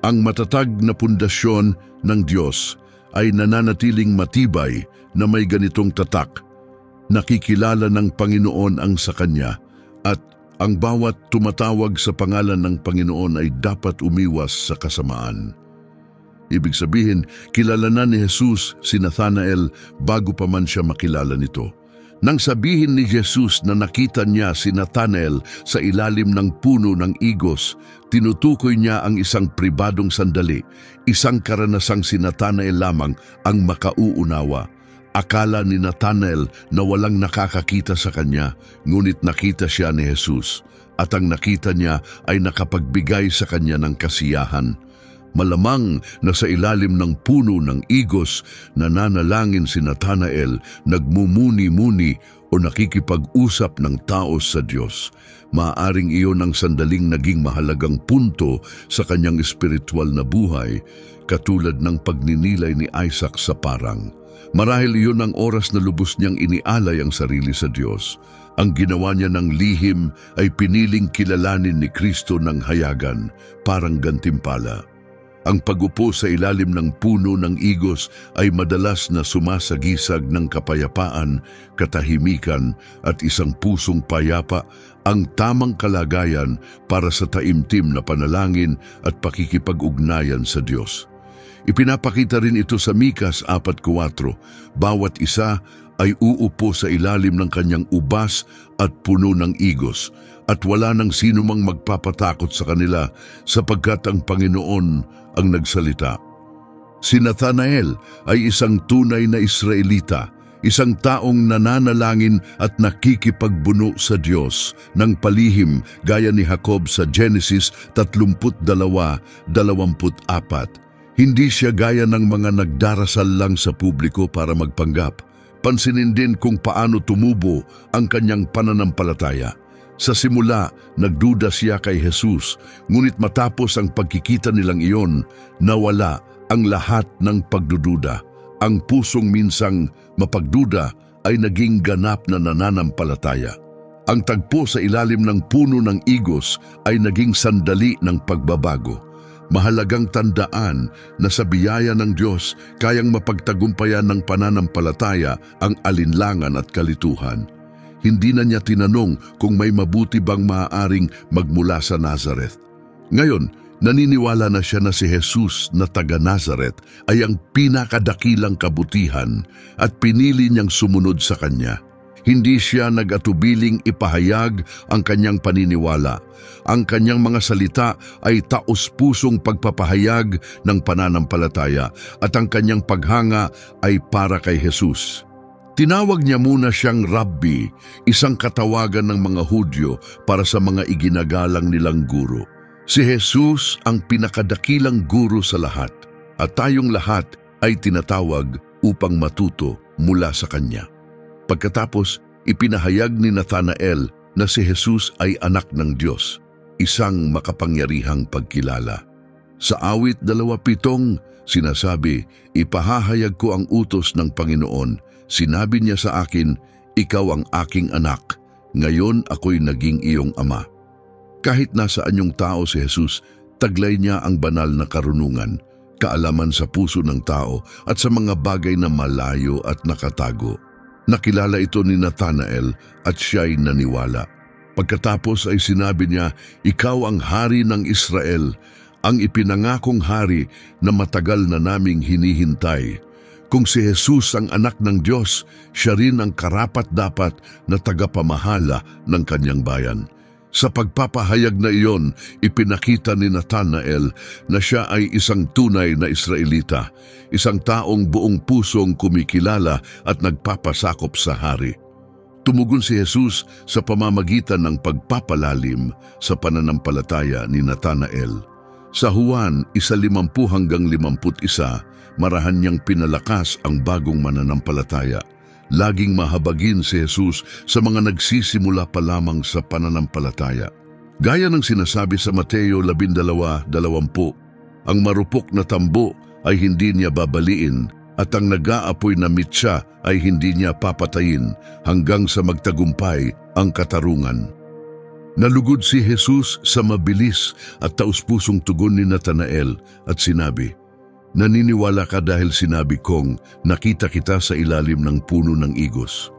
ang matatag na pundasyon ng Diyos ay nananatiling matibay na may ganitong tatak. Nakikilala ng Panginoon ang sa Kanya at ang bawat tumatawag sa pangalan ng Panginoon ay dapat umiwas sa kasamaan. Ibig sabihin, kilala na ni Jesus si Nathanael bago pa man siya makilala nito. Nang sabihin ni Jesus na nakita niya si Nathanael sa ilalim ng puno ng igos, tinutukoy niya ang isang pribadong sandali, isang karanasang si Nathanael lamang ang makauunawa. Akala ni Nathanael na walang nakakakita sa kanya, ngunit nakita siya ni Jesus, at ang nakita niya ay nakapagbigay sa kanya ng kasiyahan. Malamang na sa ilalim ng puno ng igos, nananalangin si Nathanael, nagmumuni-muni o nakikipag-usap ng tao sa Diyos. Maaaring iyon ang sandaling naging mahalagang punto sa kanyang espiritual na buhay, katulad ng pagninilay ni Isaac sa parang. Marahil iyon ang oras na lubos niyang inialay ang sarili sa Diyos. Ang ginawa niya ng lihim ay piniling kilalanin ni Kristo ng hayagan, parang gantimpala. Ang pag-upo sa ilalim ng puno ng igos ay madalas na sumasagisag ng kapayapaan, katahimikan at isang pusong payapa, ang tamang kalagayan para sa taimtim na panalangin at pakikipag-ugnayan sa Diyos. Ipinapakita rin ito sa Mikas 4:4, bawat isa ay uupo sa ilalim ng kanyang ubas at puno ng igos, at wala nang sino mang magpapatakot sa kanila sapagkat ang Panginoon ang nagsalita. Si Nathanael ay isang tunay na Israelita, isang taong nananalangin at nakikipagbuno sa Diyos ng palihim gaya ni Jacob sa Genesis 32:24. Hindi siya gaya ng mga nagdarasal lang sa publiko para magpanggap. Pansinin din kung paano tumubo ang kanyang pananampalataya. Sa simula, nagduda siya kay Jesus, ngunit matapos ang pagkikita nilang iyon, nawala ang lahat ng pagdududa. Ang pusong minsang mapagduda ay naging ganap na nananampalataya. Ang tagpo sa ilalim ng puno ng igos ay naging sandali ng pagbabago. Mahalagang tandaan na sa biyaya ng Diyos, kayang mapagtagumpayan ng pananampalataya ang alinlangan at kalituhan. Hindi na niya tinanong kung may mabuti bang maaaring magmula sa Nazareth. Ngayon, naniniwala na siya na si Jesus na taga Nazareth ay ang pinakadakilang kabutihan at pinili niyang sumunod sa kanya. Hindi siya nag-atubiling ipahayag ang kanyang paniniwala. Ang kanyang mga salita ay taos-pusong pagpapahayag ng pananampalataya at ang kanyang paghanga ay para kay Jesus. Tinawag niya muna siyang Rabbi, isang katawagan ng mga Hudyo para sa mga iginagalang nilang guro. Si Jesus ang pinakadakilang guro sa lahat at tayong lahat ay tinatawag upang matuto mula sa kanya. Pagkatapos, ipinahayag ni Nathanael na si Jesus ay anak ng Diyos, isang makapangyarihang pagkilala. Sa awit 2:7, sinasabi, "Ipahahayag ko ang utos ng Panginoon. Sinabi niya sa akin, ikaw ang aking anak. Ngayon ako'y naging iyong ama." Kahit nasaan yung tao si Jesus, taglay niya ang banal na karunungan, kaalaman sa puso ng tao at sa mga bagay na malayo at nakatago. Nakilala ito ni Nathanael at siya'y naniwala. Pagkatapos ay sinabi niya, "Ikaw ang hari ng Israel, ang ipinangakong hari na matagal na naming hinihintay." Kung si Jesus ang anak ng Diyos, siya rin ang karapat-dapat na tagapamahala ng kanyang bayan. Sa pagpapahayag na iyon, ipinakita ni Nathanael na siya ay isang tunay na Israelita, isang taong buong pusong kumikilala at nagpapasakop sa hari. Tumugon si Jesus sa pamamagitan ng pagpapalalim sa pananampalataya ni Nathanael. Sa Juan 1:50 hanggang 51, marahan niyang pinalakas ang bagong mananampalataya. Laging mahabagin si Jesus sa mga nagsisimula pa lamang sa pananampalataya. Gaya ng sinasabi sa Mateo 12:20, ang marupok na tambo ay hindi niya babaliin at ang nag-aapoy na mitsa ay hindi niya papatayin hanggang sa magtagumpay ang katarungan. Nalugod si Jesus sa mabilis at taus-pusong tugon ni Nathanael at sinabi, "Naniniwala ka dahil sinabi kong nakita kita sa ilalim ng puno ng igos."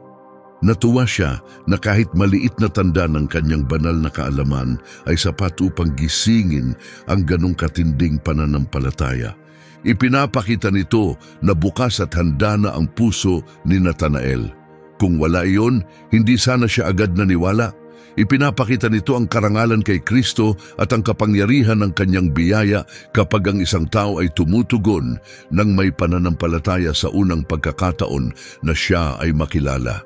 Natuwa siya na kahit maliit na tanda ng kanyang banal na kaalaman ay sapat upang gisingin ang ganong katinding pananampalataya. Ipinapakita nito na bukas at handa na ang puso ni Nathanael. Kung wala iyon, hindi sana siya agad naniwala. Ipinapakita nito ang karangalan kay Kristo at ang kapangyarihan ng kanyang biyaya kapag ang isang tao ay tumutugon ng may pananampalataya sa unang pagkakataon na siya ay makilala.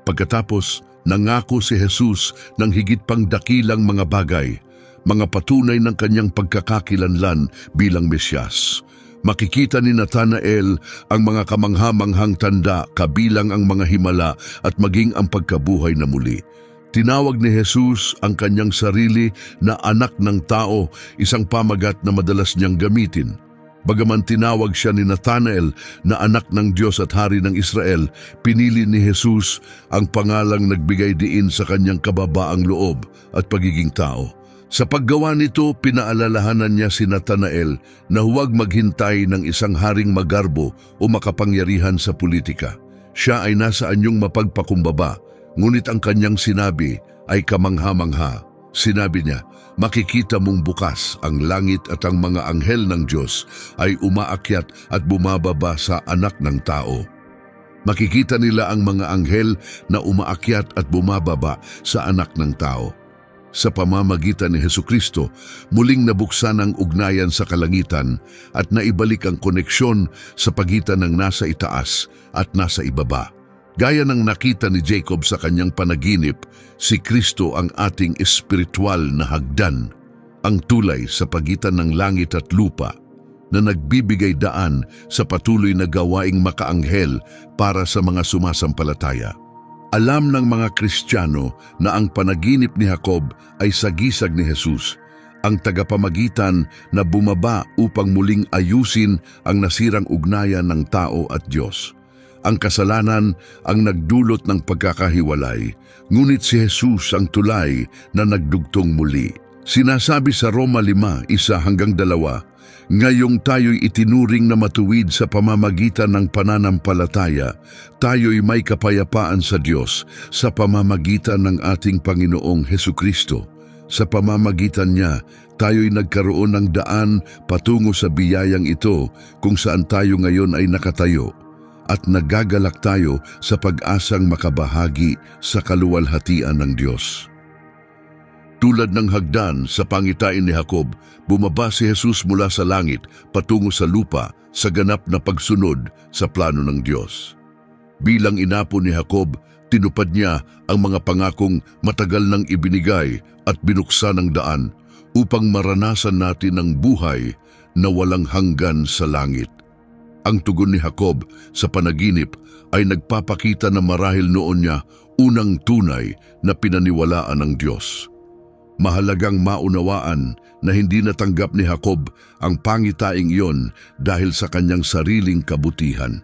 Pagkatapos, nangako si Jesus ng higit pang dakilang mga bagay, mga patunay ng kanyang pagkakakilanlan bilang Mesyas. Makikita ni Nathanael ang mga kamangha-manghang tanda kabilang ang mga himala at maging ang pagkabuhay na muli. Tinawag ni Jesus ang kanyang sarili na anak ng tao, isang pamagat na madalas niyang gamitin. Bagaman tinawag siya ni Nathanael na anak ng Diyos at hari ng Israel, pinili ni Jesus ang pangalang nagbigay diin sa kanyang kababaang loob at pagiging tao. Sa paggawa nito, pinaalalahanan niya si Nathanael na huwag maghintay ng isang haring magarbo o makapangyarihan sa politika. Siya ay nasa anyong mapagpakumbaba, ngunit ang kanyang sinabi ay kamangha-mangha. Sinabi niya, "Makikita mong bukas ang langit at ang mga anghel ng Diyos ay umaakyat at bumababa sa anak ng tao." Makikita nila ang mga anghel na umaakyat at bumababa sa anak ng tao. Sa pamamagitan ni Hesukristo, muling nabuksan ang ugnayan sa kalangitan at naibalik ang koneksyon sa pagitan ng nasa itaas at nasa ibaba. Gaya ng nakita ni Jacob sa kanyang panaginip, si Kristo ang ating espiritual na hagdan, ang tulay sa pagitan ng langit at lupa, na nagbibigay daan sa patuloy na gawaing makaanghel para sa mga sumasampalataya. Alam ng mga Kristiyano na ang panaginip ni Jacob ay sagisag ni Jesus, ang tagapamagitan na bumaba upang muling ayusin ang nasirang ugnayan ng tao at Diyos. Ang kasalanan ang nagdulot ng pagkakahiwalay, ngunit si Jesus ang tulay na nagdugtong muli. Sinasabi sa Roma 5:1-2, "Ngayong tayo'y itinuring na matuwid sa pamamagitan ng pananampalataya, tayo'y may kapayapaan sa Diyos sa pamamagitan ng ating Panginoong Hesukristo. Sa pamamagitan niya, tayo'y nagkaroon ng daan patungo sa biyayang ito kung saan tayo ngayon ay nakatayo, at nagagalak tayo sa pag-asang makabahagi sa kaluwalhatian ng Diyos." Tulad ng hagdan sa pangitain ni Jacob, bumaba si Jesus mula sa langit patungo sa lupa sa ganap na pagsunod sa plano ng Diyos. Bilang inapo ni Jacob, tinupad niya ang mga pangakong matagal nang ibinigay at binuksan ang daan upang maranasan natin ang buhay na walang hanggan sa langit. Ang tugon ni Jacob sa panaginip ay nagpapakita na marahil noon niya unang tunay na pinaniwalaan ng Diyos. Mahalagang maunawaan na hindi natanggap ni Jacob ang pangitaing iyon dahil sa kanyang sariling kabutihan.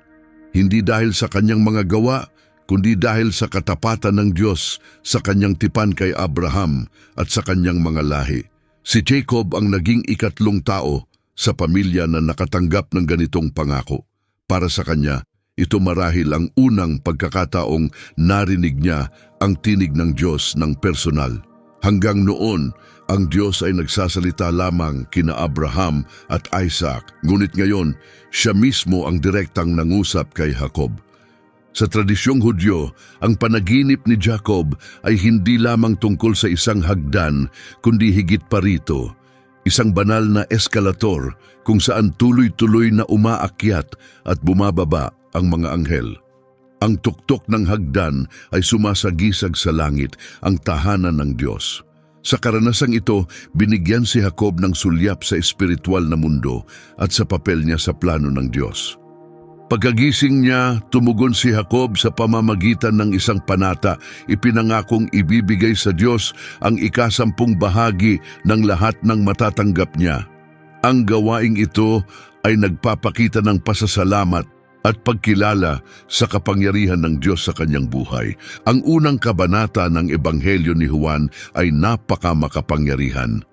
Hindi dahil sa kanyang mga gawa, kundi dahil sa katapatan ng Diyos sa kanyang tipan kay Abraham at sa kanyang mga lahi. Si Jacob ang naging ikatlong tao sa pamilya na nakatanggap ng ganitong pangako. Para sa kanya, Ito marahil ang unang pagkakataong narinig niya ang tinig ng Diyos ng personal. Hanggang noon, ang Diyos ay nagsasalita lamang kina Abraham at Isaac, ngunit ngayon, siya mismo ang direktang nangusap kay Jacob. Sa tradisyong Hudyo, ang panaginip ni Jacob ay hindi lamang tungkol sa isang hagdan, kundi higit pa rito, isang banal na eskalator kung saan tuloy-tuloy na umaakyat at bumababa ang mga anghel. Ang tuktok ng hagdan ay sumasagisag sa langit, ang tahanan ng Diyos. Sa karanasang ito, binigyan si Jacob ng sulyap sa espiritual na mundo at sa papel niya sa plano ng Diyos. Pagkagising niya, tumugon si Jacob sa pamamagitan ng isang panata, ipinangakong ibibigay sa Diyos ang ika-10 bahagi ng lahat ng matatanggap niya. Ang gawaing ito ay nagpapakita ng pasasalamat at pagkilala sa kapangyarihan ng Diyos sa kanyang buhay. Ang unang kabanata ng Ebanghelyo ni Juan ay napakamakapangyarihan.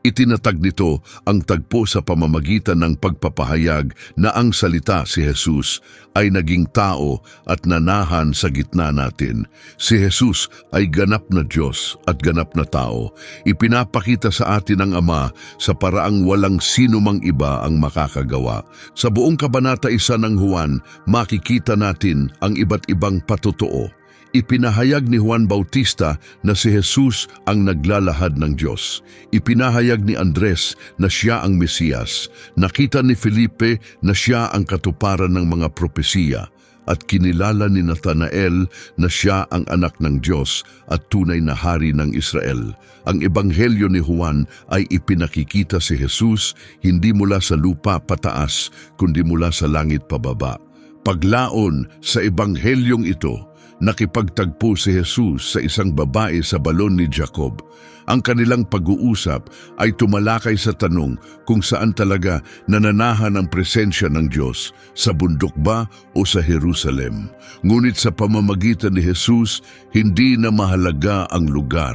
Itinatag nito ang tagpo sa pamamagitan ng pagpapahayag na ang salita si Jesus ay naging tao at nanahan sa gitna natin. Si Jesus ay ganap na Diyos at ganap na tao. Ipinapakita sa atin ng Ama sa paraang walang sino mang iba ang makakagawa. Sa buong kabanata 1 ng Juan, makikita natin ang iba't ibang patotoo. Ipinahayag ni Juan Bautista na si Jesus ang naglalahad ng Diyos. Ipinahayag ni Andres na siya ang Mesiyas. Nakita ni Felipe na siya ang katuparan ng mga propesiya. At kinilala ni Nathanael na siya ang anak ng Diyos at tunay na hari ng Israel. Ang Ebanghelyo ni Juan ay ipinakikita si Jesus hindi mula sa lupa pataas, kundi mula sa langit pababa. Paglaon sa Ebanghelyong ito, nakipagtagpo si Jesus sa isang babae sa balon ni Jacob. Ang kanilang pag-uusap ay tumalakay sa tanong kung saan talaga nananahan ang presensya ng Diyos, sa bundok ba o sa Jerusalem. Ngunit sa pamamagitan ni Jesus, hindi na mahalaga ang lugar.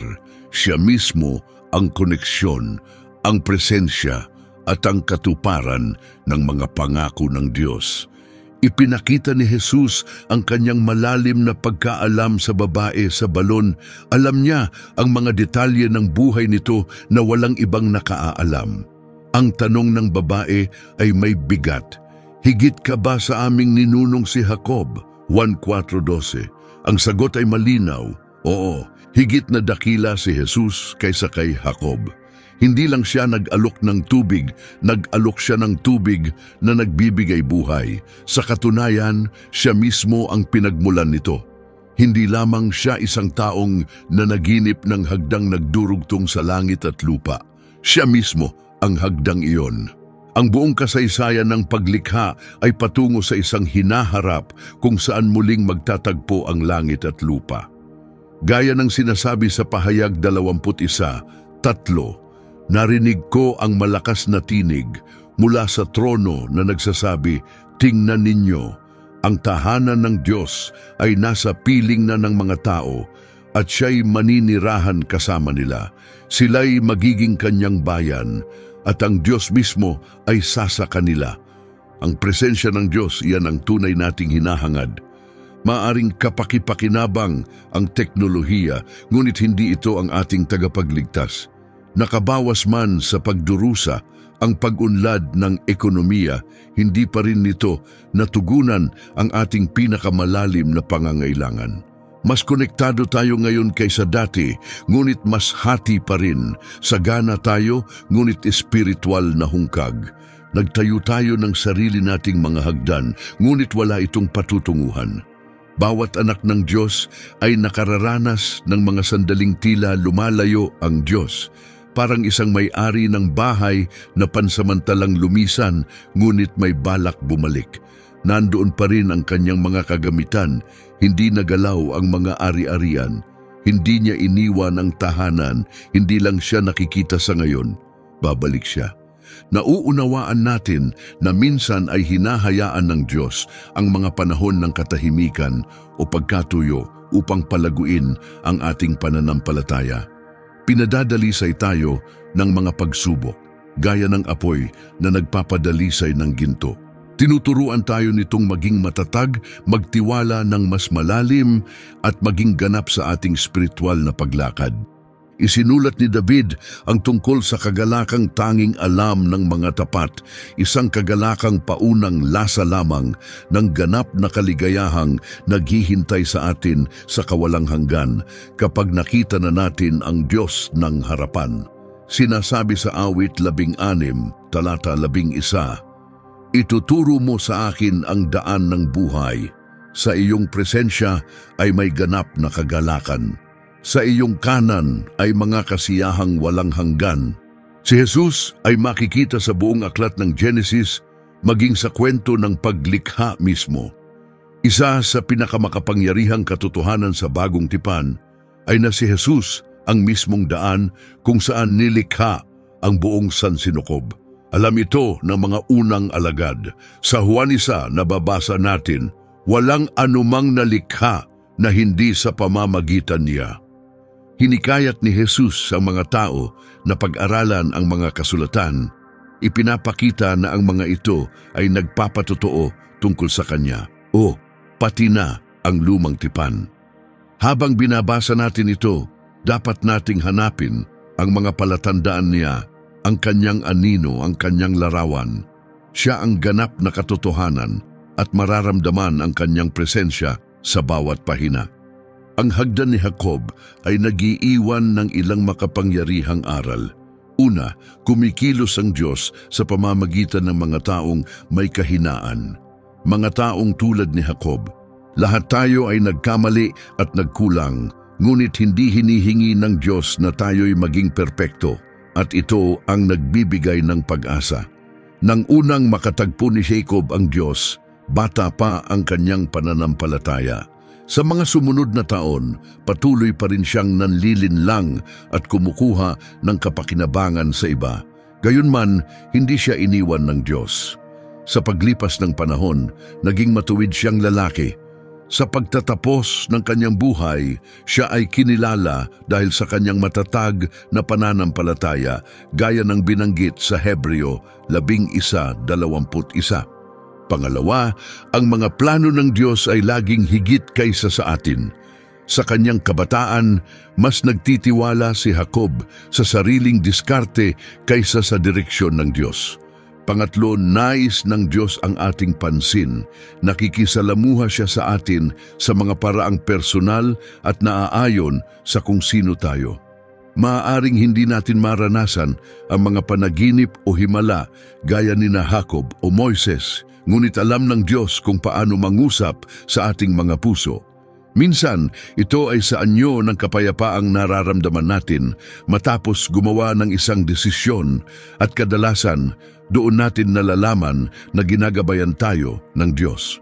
Siya mismo ang koneksyon, ang presensya at ang katuparan ng mga pangako ng Diyos. Ipinakita ni Jesus ang kanyang malalim na pagkaalam sa babae sa balon. Alam niya ang mga detalye ng buhay nito na walang ibang nakaalam. Ang tanong ng babae ay may bigat. Higit ka ba sa aming ninunong si Jacob? 1:4-12. Ang sagot ay malinaw. Oo, higit na dakila si Jesus kaysa kay Jacob. Hindi lang siya nag-alok ng tubig, nag-alok siya ng tubig na nagbibigay buhay. Sa katunayan, siya mismo ang pinagmulan nito. Hindi lamang siya isang taong nanaginip ng hagdang nagdurugtong sa langit at lupa. Siya mismo ang hagdang iyon. Ang buong kasaysayan ng paglikha ay patungo sa isang hinaharap kung saan muling magtatagpo ang langit at lupa. Gaya ng sinasabi sa Pahayag 21:3, narinig ko ang malakas na tinig mula sa trono na nagsasabi, tingnan ninyo, ang tahanan ng Diyos ay nasa piling na ng mga tao at siya'y maninirahan kasama nila. Sila'y magiging kanyang bayan at ang Diyos mismo ay sasa kanila. Ang presensya ng Diyos, iyan ang tunay nating hinahangad. Maaring kapaki-pakinabang ang teknolohiya, ngunit hindi ito ang ating tagapagligtas. Nakabawas man sa pagdurusa ang pag-unlad ng ekonomiya, hindi pa rin nito natugunan ang ating pinakamalalim na pangangailangan. Mas konektado tayo ngayon kaysa dati, ngunit mas hati pa rin. Sagana tayo, ngunit espiritual na hungkag. Nagtayo tayo ng sarili nating mga hagdan, ngunit wala itong patutunguhan. Bawat anak ng Diyos ay nakararanas ng mga sandaling tila lumalayo ang Diyos. Parang isang may-ari ng bahay na pansamantalang lumisan, ngunit may balak bumalik. Nandoon pa rin ang kanyang mga kagamitan, hindi nagalaw ang mga ari-arian. Hindi niya iniwan ang tahanan, hindi lang siya nakikita sa ngayon. Babalik siya. Nauunawaan natin na minsan ay hinahayaan ng Diyos ang mga panahon ng katahimikan o pagkatuyo upang palaguin ang ating pananampalataya. Pinadadalisay tayo ng mga pagsubok, gaya ng apoy na nagpapadalisay ng ginto. Tinuturuan tayo nitong maging matatag, magtiwala ng mas malalim at maging ganap sa ating spiritual na paglakad. Isinulat ni David ang tungkol sa kagalakang tanging alam ng mga tapat, isang kagalakang paunang lasa lamang ng ganap na kaligayahang naghihintay sa atin sa kawalang hanggan kapag nakita na natin ang Diyos ng harapan. Sinasabi sa awit 16, talata 11, "Ituturo mo sa akin ang daan ng buhay. Sa iyong presensya ay may ganap na kagalakan. Sa iyong kanan ay mga kasiyahang walang hanggan." Si Jesus ay makikita sa buong aklat ng Genesis, maging sa kwento ng paglikha mismo. Isa sa pinakamakapangyarihang katotohanan sa bagong tipan ay na si Jesus ang mismong daan kung saan nilikha ang buong sansinukob. Alam ito ng mga unang alagad. Sa Juan 1 nababasa natin, walang anumang nalikha na hindi sa pamamagitan niya. Hinikayat ni Jesus ang mga tao na pag-aralan ang mga kasulatan. Ipinapakita na ang mga ito ay nagpapatotoo tungkol sa Kanya. O, pati na ang lumang tipan. Habang binabasa natin ito, dapat nating hanapin ang mga palatandaan niya, ang Kanyang anino, ang Kanyang larawan. Siya ang ganap na katotohanan at mararamdaman ang Kanyang presensya sa bawat pahina. Ang hagdan ni Jacob ay nag-iiwan ng ilang makapangyarihang aral. Una, kumikilos ang Diyos sa pamamagitan ng mga taong may kahinaan. Mga taong tulad ni Jacob. Lahat tayo ay nagkamali at nagkulang, ngunit hindi hinihingi ng Diyos na tayo'y maging perpekto, at ito ang nagbibigay ng pag-asa. Nang unang makatagpo ni Jacob ang Diyos, bata pa ang kanyang pananampalataya. Sa mga sumunod na taon, patuloy pa rin siyang nanlilinlang at kumukuha ng kapakinabangan sa iba. Gayunman, hindi siya iniwan ng Diyos. Sa paglipas ng panahon, naging matuwid siyang lalaki. Sa pagtatapos ng kanyang buhay, siya ay kinilala dahil sa kanyang matatag na pananampalataya, gaya ng binanggit sa Hebreo 11:21. Pangalawa, ang mga plano ng Diyos ay laging higit kaysa sa atin. Sa kanyang kabataan, mas nagtitiwala si Jacob sa sariling diskarte kaysa sa direksyon ng Diyos. Pangatlo, nais ng Diyos ang ating pansin. Nakikisalamuha siya sa atin sa mga paraang personal at naaayon sa kung sino tayo. Maaaring hindi natin maranasan ang mga panaginip o himala gaya ni Jacob o Moises, ngunit alam ng Diyos kung paano mangusap sa ating mga puso. Minsan, ito ay sa anyo ng kapayapaang nararamdaman natin matapos gumawa ng isang desisyon, at kadalasan, doon natin nalalaman na ginagabayan tayo ng Diyos.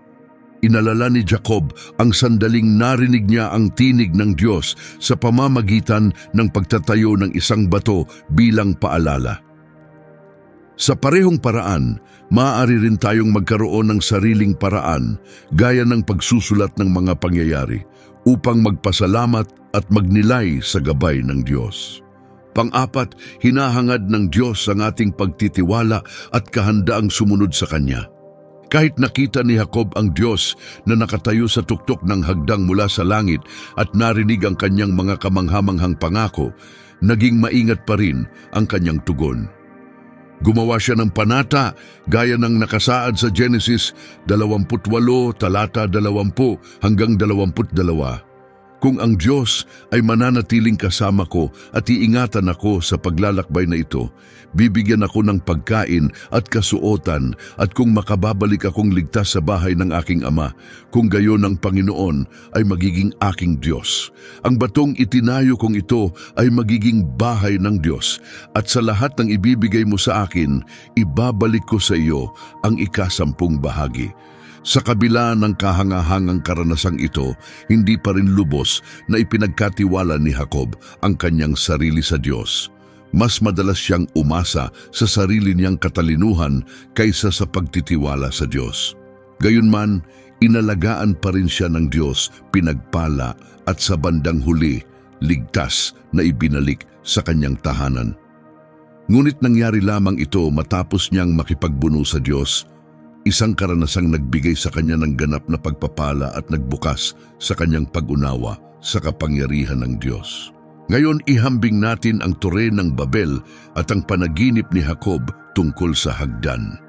Inalala ni Jacob ang sandaling narinig niya ang tinig ng Diyos sa pamamagitan ng pagtatayo ng isang bato bilang paalala. Sa parehong paraan, maaari rin tayong magkaroon ng sariling paraan gaya ng pagsusulat ng mga pangyayari upang magpasalamat at magnilay sa gabay ng Diyos. Pang-apat, hinahangad ng Diyos ang ating pagtitiwala at kahandaang sumunod sa Kanya. Kahit nakita ni Jacob ang Diyos na nakatayo sa tuktok ng hagdang mula sa langit at narinig ang kanyang mga kamanghamanghang pangako, naging maingat pa rin ang kanyang tugon. Gumawa siya ng panata gaya ng nakasaad sa Genesis 28, talata 20 hanggang 22. Kung ang Diyos ay mananatiling kasama ko at iingatan ako sa paglalakbay na ito, bibigyan ako ng pagkain at kasuotan, at kung makababalik akong ligtas sa bahay ng aking ama, kung gayon ang Panginoon ay magiging aking Diyos. Ang batong itinayo kong ito ay magiging bahay ng Diyos, at sa lahat ng ibibigay mo sa akin, ibabalik ko sa iyo ang 10 bahagi. Sa kabila ng kahangahangang karanasang ito, hindi pa rin lubos na ipinagkatiwala ni Jacob ang kanyang sarili sa Diyos. Mas madalas siyang umasa sa sarili niyang katalinuhan kaysa sa pagtitiwala sa Diyos. Gayunman, inalagaan pa rin siya ng Diyos, pinagpala, at sa bandang huli, ligtas na ibinalik sa kanyang tahanan. Ngunit nangyari lamang ito matapos niyang makipagbuno sa Diyos. Isang karanasang nagbigay sa kanya ng ganap na pagpapala at nagbukas sa kanyang pag-unawa sa kapangyarihan ng Diyos. Ngayon ihambing natin ang tore ng Babel at ang panaginip ni Jacob tungkol sa hagdan.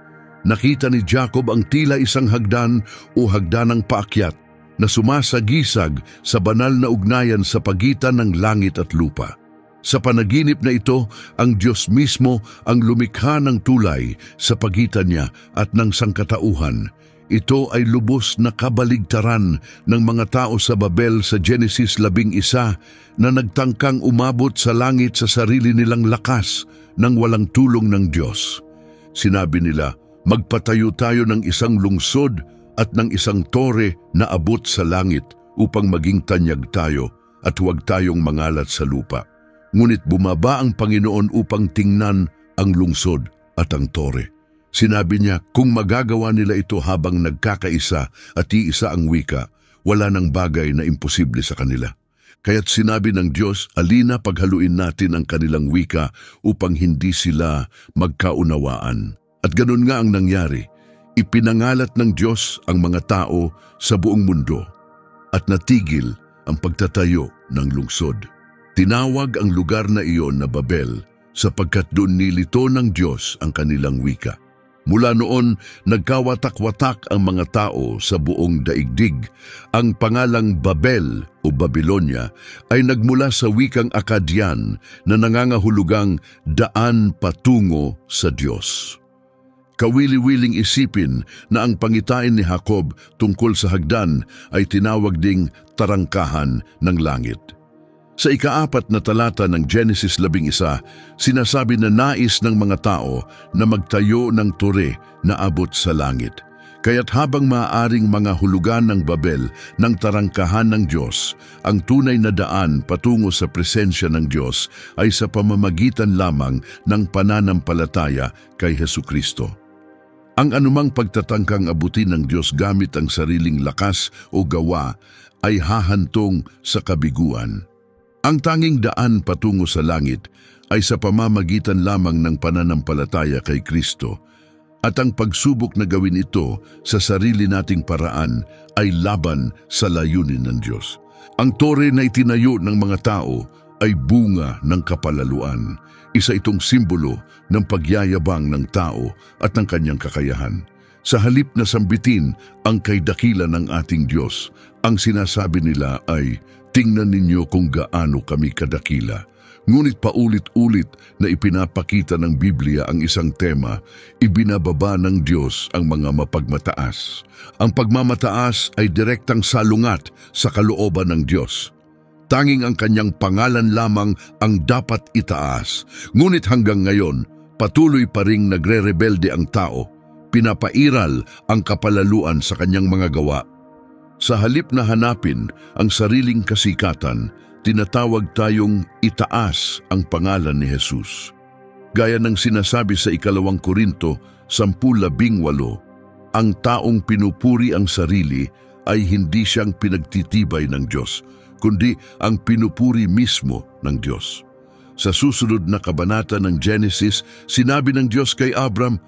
Nakita ni Jacob ang tila isang hagdan o hagdanang paakyat na sumasagisag sa banal na ugnayan sa pagitan ng langit at lupa. Sa panaginip na ito, ang Diyos mismo ang lumikha ng tulay sa pagitan niya at ng sangkatauhan. Ito ay lubos na kabaligtaran ng mga tao sa Babel sa Genesis 11 na nagtangkang umabot sa langit sa sarili nilang lakas nang walang tulong ng Diyos. Sinabi nila, magpatayo tayo ng isang lungsod at ng isang tore na abot sa langit upang maging tanyag tayo at huwag tayong mangalat sa lupa. Ngunit bumaba ang Panginoon upang tingnan ang lungsod at ang tore. Sinabi niya, kung magagawa nila ito habang nagkakaisa at iisa ang wika, wala nang bagay na imposible sa kanila. Kaya't sinabi ng Diyos, alina paghaluin natin ang kanilang wika upang hindi sila magkaunawaan. At ganun nga ang nangyari. Ipinangalat ng Diyos ang mga tao sa buong mundo at natigil ang pagtatayo ng lungsod. Tinawag ang lugar na iyon na Babel sapagkat doon nilito ng Diyos ang kanilang wika. Mula noon, nagkawatak-watak ang mga tao sa buong daigdig. Ang pangalang Babel o Babilonia ay nagmula sa wikang Akkadian na nangangahulugang daan patungo sa Diyos. Kawili-wiling isipin na ang pangitain ni Jacob tungkol sa hagdan ay tinawag ding tarangkahan ng langit. Sa ika-4 na talata ng Genesis 11, sinasabi na nais ng mga tao na magtayo ng tore na abot sa langit. Kaya't habang maaaring mga hulugan ng Babel ng tarangkahan ng Diyos, ang tunay na daan patungo sa presensya ng Diyos ay sa pamamagitan lamang ng pananampalataya kay Hesukristo. Ang anumang pagtatangkang abutin ng Diyos gamit ang sariling lakas o gawa ay hahantong sa kabiguan. Ang tanging daan patungo sa langit ay sa pamamagitan lamang ng pananampalataya kay Kristo, at ang pagsubok na gawin ito sa sarili nating paraan ay laban sa layunin ng Diyos. Ang tore na itinayo ng mga tao ay bunga ng kapalaluan. Isa itong simbolo ng pagyayabang ng tao at ng kanyang kakayahan. Sa halip na sambitin ang kaidakila ng ating Diyos, ang sinasabi nila ay, tingnan ninyo kung gaano kami kadakila. Ngunit paulit-ulit na ipinapakita ng Biblia ang isang tema, ibinababa ng Diyos ang mga mapagmataas. Ang pagmamataas ay direktang salungat sa kalooban ng Diyos. Tanging ang kanyang pangalan lamang ang dapat itaas. Ngunit hanggang ngayon, patuloy pa ring nagre-rebelde ang tao. Pinapairal ang kapalaluan sa kanyang mga gawa. Sa halip na hanapin ang sariling kasikatan, tinatawag tayong itaas ang pangalan ni Jesus. Gaya ng sinasabi sa 2 Korinto 10:18, ang taong pinupuri ang sarili ay hindi siyang pinagtitibay ng Diyos, kundi ang pinupuri mismo ng Diyos. Sa susunod na kabanata ng Genesis, sinabi ng Diyos kay Abram,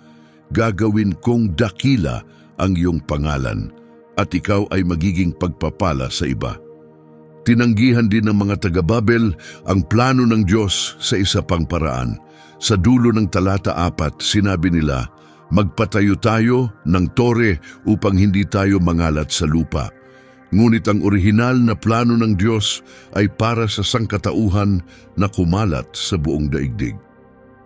gagawin kong dakila ang iyong pangalan, at ikaw ay magiging pagpapala sa iba. Tinanggihan din ng mga taga-Babel ang plano ng Diyos sa isa pang paraan. Sa dulo ng talata 4, sinabi nila, magpatayo tayo ng tore upang hindi tayo mangalat sa lupa. Ngunit ang orihinal na plano ng Diyos ay para sa sangkatauhan na kumalat sa buong daigdig.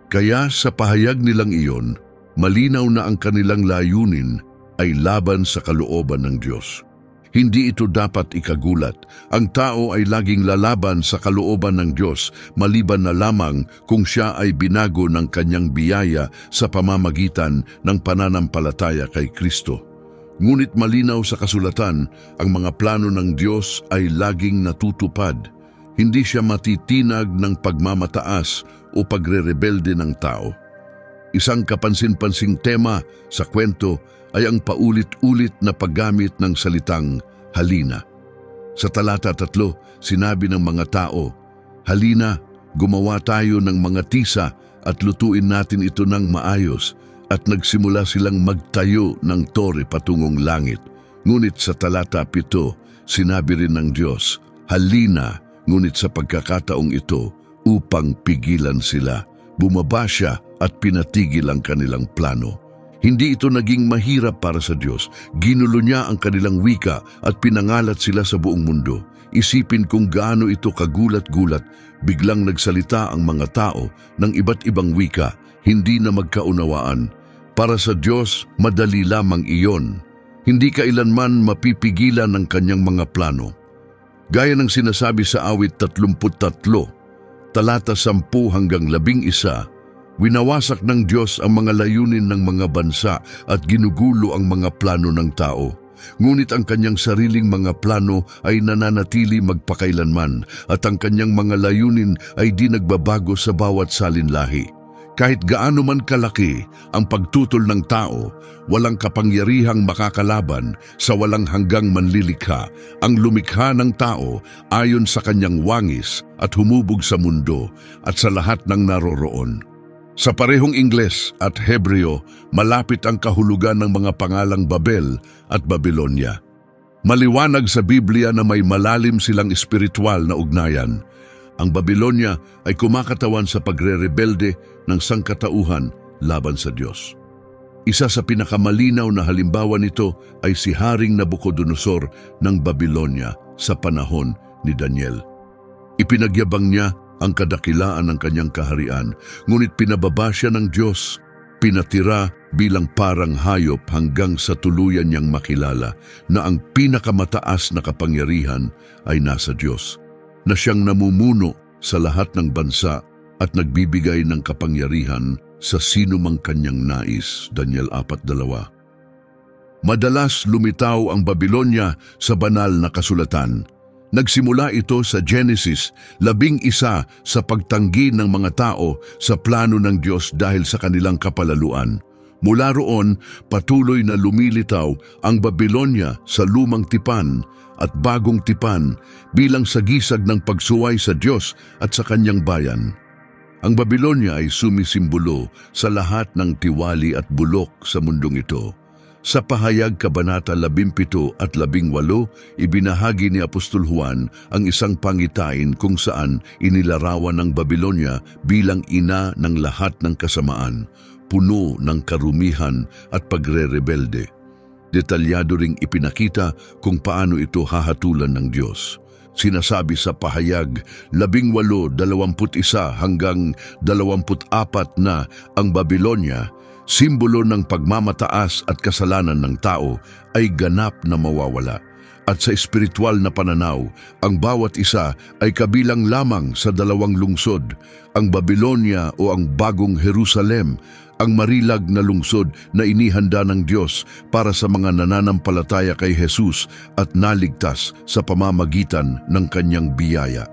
Kaya sa pahayag nilang iyon, malinaw na ang kanilang layunin ay laban sa kalooban ng Diyos. Hindi ito dapat ikagulat. Ang tao ay laging lalaban sa kalooban ng Diyos, maliban na lamang kung siya ay binago ng kanyang biyaya sa pamamagitan ng pananampalataya kay Kristo. Ngunit malinaw sa kasulatan, ang mga plano ng Diyos ay laging natutupad. Hindi siya matitinag ng pagmamataas o pagre-rebelde ng tao. Isang kapansin-pansing tema sa kwento ay ang paulit-ulit na paggamit ng salitang halina. Sa talata 3, sinabi ng mga tao, halina, gumawa tayo ng mga tisa at lutuin natin ito ng maayos, at nagsimula silang magtayo ng tore patungong langit. Ngunit sa talata 7, sinabi rin ng Diyos, "Halina," ngunit sa pagkakataong ito, upang pigilan sila. Bumaba siya at pinatigil ang kanilang plano. Hindi ito naging mahirap para sa Diyos. Ginulo niya ang kanilang wika at pinangalat sila sa buong mundo. Isipin kung gaano ito kagulat-gulat. Biglang nagsalita ang mga tao ng iba't ibang wika, hindi na magkaunawaan. Para sa Diyos, madali lamang iyon. Hindi kailanman mapipigilan ng kanyang mga plano. Gaya ng sinasabi sa awit 33, talata 10 hanggang 11, winawasak ng Diyos ang mga layunin ng mga bansa at ginugulo ang mga plano ng tao. Ngunit ang kanyang sariling mga plano ay nananatili magpakailanman at ang kanyang mga layunin ay di nagbabago sa bawat salinlahi. Kahit gaano man kalaki ang pagtutol ng tao, walang kapangyarihang makakalaban sa walang hanggang manlilikha ang lumikha ng tao ayon sa kanyang wangis at humubog sa mundo at sa lahat ng naroroon. Sa parehong Ingles at Hebreo, malapit ang kahulugan ng mga pangalang Babel at Babylonia. Maliwanag sa Biblia na may malalim silang espiritual na ugnayan. Ang Babylonia ay kumakatawan sa pagre-rebelde ng sangkatauhan laban sa Diyos. Isa sa pinakamalinaw na halimbawa nito ay si Haring Nabucodonosor ng Babylonia sa panahon ni Daniel. Ipinagyabang niya ang kadakilaan ng kanyang kaharian, ngunit pinababa siya ng Diyos, pinatira bilang parang hayop hanggang sa tuluyan niyang makilala na ang pinakamataas na kapangyarihan ay nasa Diyos, na siyang namumuno sa lahat ng bansa at nagbibigay ng kapangyarihan sa sino mang kanyang nais. Daniel 4:2. Madalas lumitaw ang Babylonia sa banal na kasulatan. Nagsimula ito sa Genesis 11 sa pagtanggi ng mga tao sa plano ng Diyos dahil sa kanilang kapalaluan. Mula roon, patuloy na lumilitaw ang Babylonia sa lumang tipan at bagong tipan bilang sagisag ng pagsuway sa Diyos at sa kanyang bayan. Ang Babylonia ay sumisimbolo sa lahat ng tiwali at bulok sa mundong ito. Sa pahayag Kabanata 17 at 18, ibinahagi ni Apostol Juan ang isang pangitain kung saan inilarawan ng Babylonia bilang ina ng lahat ng kasamaan, puno ng karumihan at pagre-rebelde. Detalyado ring ipinakita kung paano ito hahatulan ng Diyos. Sinasabi sa pahayag 18:21 hanggang 24 na ang Babylonia, simbolo ng pagmamataas at kasalanan ng tao, ay ganap na mawawala. At sa espiritual na pananaw, ang bawat isa ay kabilang lamang sa dalawang lungsod, ang Babylonia o ang bagong Jerusalem, ang marilag na lungsod na inihanda ng Diyos para sa mga nananampalataya kay Jesus at naligtas sa pamamagitan ng kanyang biyaya.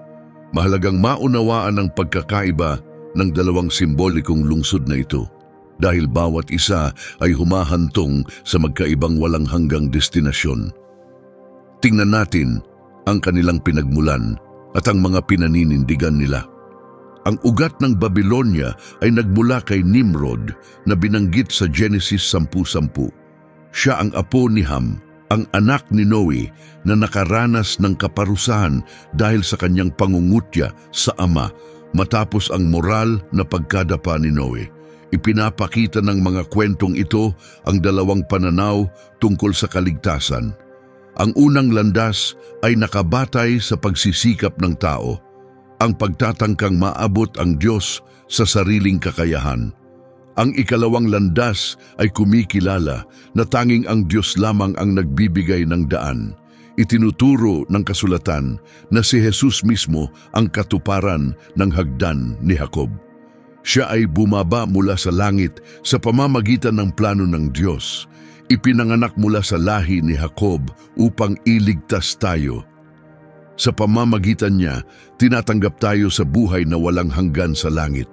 Mahalagang maunawaan ang pagkakaiba ng dalawang simbolikong lungsod na ito, dahil bawat isa ay humahantong sa magkaibang walang hanggang destinasyon. Tingnan natin ang kanilang pinagmulan at ang mga pinaninindigan nila. Ang ugat ng Babylonia ay nagmula kay Nimrod na binanggit sa Genesis 10:10. Siya ang apo ni Ham, ang anak ni Noe na nakaranas ng kaparusahan dahil sa kanyang pangungutya sa ama matapos ang moral na pagkadapa ni Noe. Ipinapakita ng mga kwentong ito ang dalawang pananaw tungkol sa kaligtasan. Ang unang landas ay nakabatay sa pagsisikap ng tao, ang pagtatangkang maabot ang Diyos sa sariling kakayahan. Ang ikalawang landas ay kumikilala na tanging ang Diyos lamang ang nagbibigay ng daan. Itinuturo ng kasulatan na si Jesus mismo ang katuparan ng hagdan ni Jacob. Siya ay bumaba mula sa langit sa pamamagitan ng plano ng Diyos. Ipinanganak mula sa lahi ni Jacob upang iligtas tayo. Sa pamamagitan niya, tinatanggap tayo sa buhay na walang hanggan sa langit.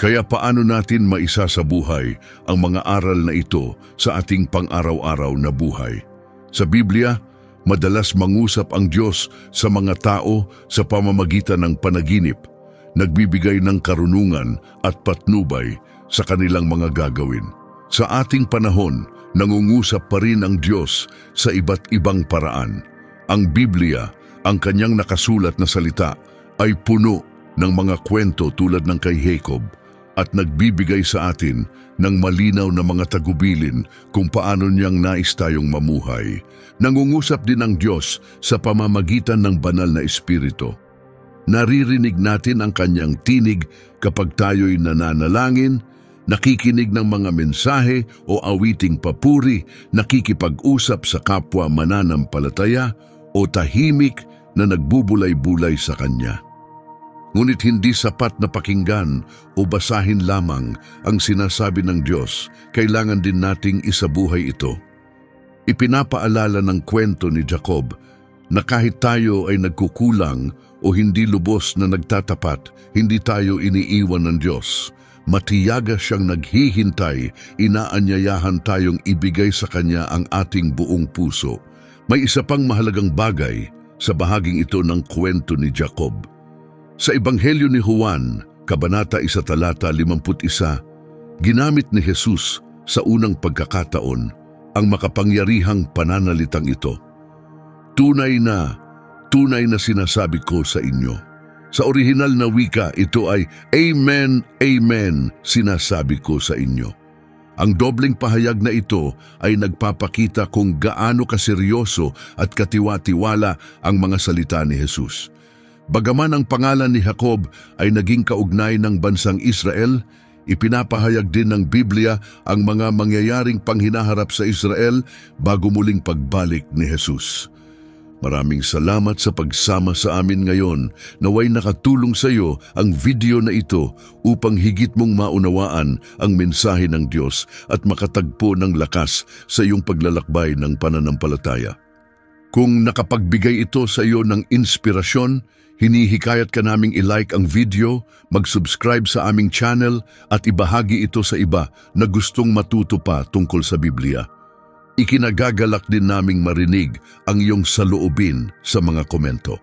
Kaya paano natin maisasabuhay ang mga aral na ito sa ating pang-araw-araw na buhay? Sa Biblia, madalas mangusap ang Diyos sa mga tao sa pamamagitan ng panaginip, nagbibigay ng karunungan at patnubay sa kanilang mga gagawin. Sa ating panahon, nangungusap pa rin ang Diyos sa iba't ibang paraan. Ang Biblia, ang kanyang nakasulat na salita, ay puno ng mga kwento tulad ng kay Jacob at nagbibigay sa atin ng malinaw na mga tagubilin kung paano niyang nais tayong mamuhay. Nangungusap din ang Diyos sa pamamagitan ng banal na espiritu. Naririnig natin ang kanyang tinig kapag tayo'y nananalangin, nakikinig ng mga mensahe o awiting papuri, nakikipag-usap sa kapwa mananampalataya o tahimik na nagbubulay-bulay sa Kanya. Ngunit hindi sapat na pakinggan o basahin lamang ang sinasabi ng Diyos, kailangan din nating isabuhay ito. Ipinapaalala ng kwento ni Jacob na kahit tayo ay nagkukulang o hindi lubos na nagtatapat, hindi tayo iniiwan ng Diyos. Matiyaga siyang naghihintay, inaanyayahan tayong ibigay sa Kanya ang ating buong puso. May isa pang mahalagang bagay sa bahaging ito ng kwento ni Jacob. Sa Ebanghelyo ni Juan, Kabanata 1 talata 51, ginamit ni Jesus sa unang pagkakataon ang makapangyarihang pananalitang ito. Tunay na sinasabi ko sa inyo. Sa orihinal na wika, ito ay Amen, Amen, sinasabi ko sa inyo. Ang dobleng pahayag na ito ay nagpapakita kung gaano kaseryoso at katiwa-tiwala ang mga salita ni Jesus. Bagaman ang pangalan ni Jacob ay naging kaugnay ng bansang Israel, ipinapahayag din ng Biblia ang mga mangyayaring panghinaharap sa Israel bago muling pagbalik ni Jesus. Maraming salamat sa pagsama sa amin ngayon. Naway nakatulong sa iyo ang video na ito upang higit mong maunawaan ang mensahe ng Diyos at makatagpo ng lakas sa iyong paglalakbay ng pananampalataya. Kung nakapagbigay ito sa iyo ng inspirasyon, hinihikayat ka naming i-like ang video, mag-subscribe sa aming channel at ibahagi ito sa iba na gustong matuto pa tungkol sa Biblia. Ikinagagalak din naming marinig ang iyong saloobin sa mga komento.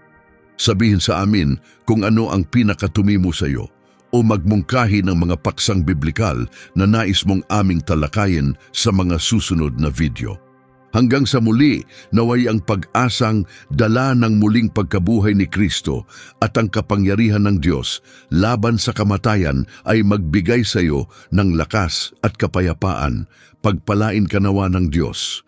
Sabihin sa amin kung ano ang pinakatumimo sa iyo o magmungkahi ng mga paksang biblikal na nais mong aming talakayin sa mga susunod na video. Hanggang sa muli, naway ang pag-asang dala ng muling pagkabuhay ni Kristo at ang kapangyarihan ng Diyos laban sa kamatayan ay magbigay sa iyo ng lakas at kapayapaan. Pagpalain ka nawa ng Diyos.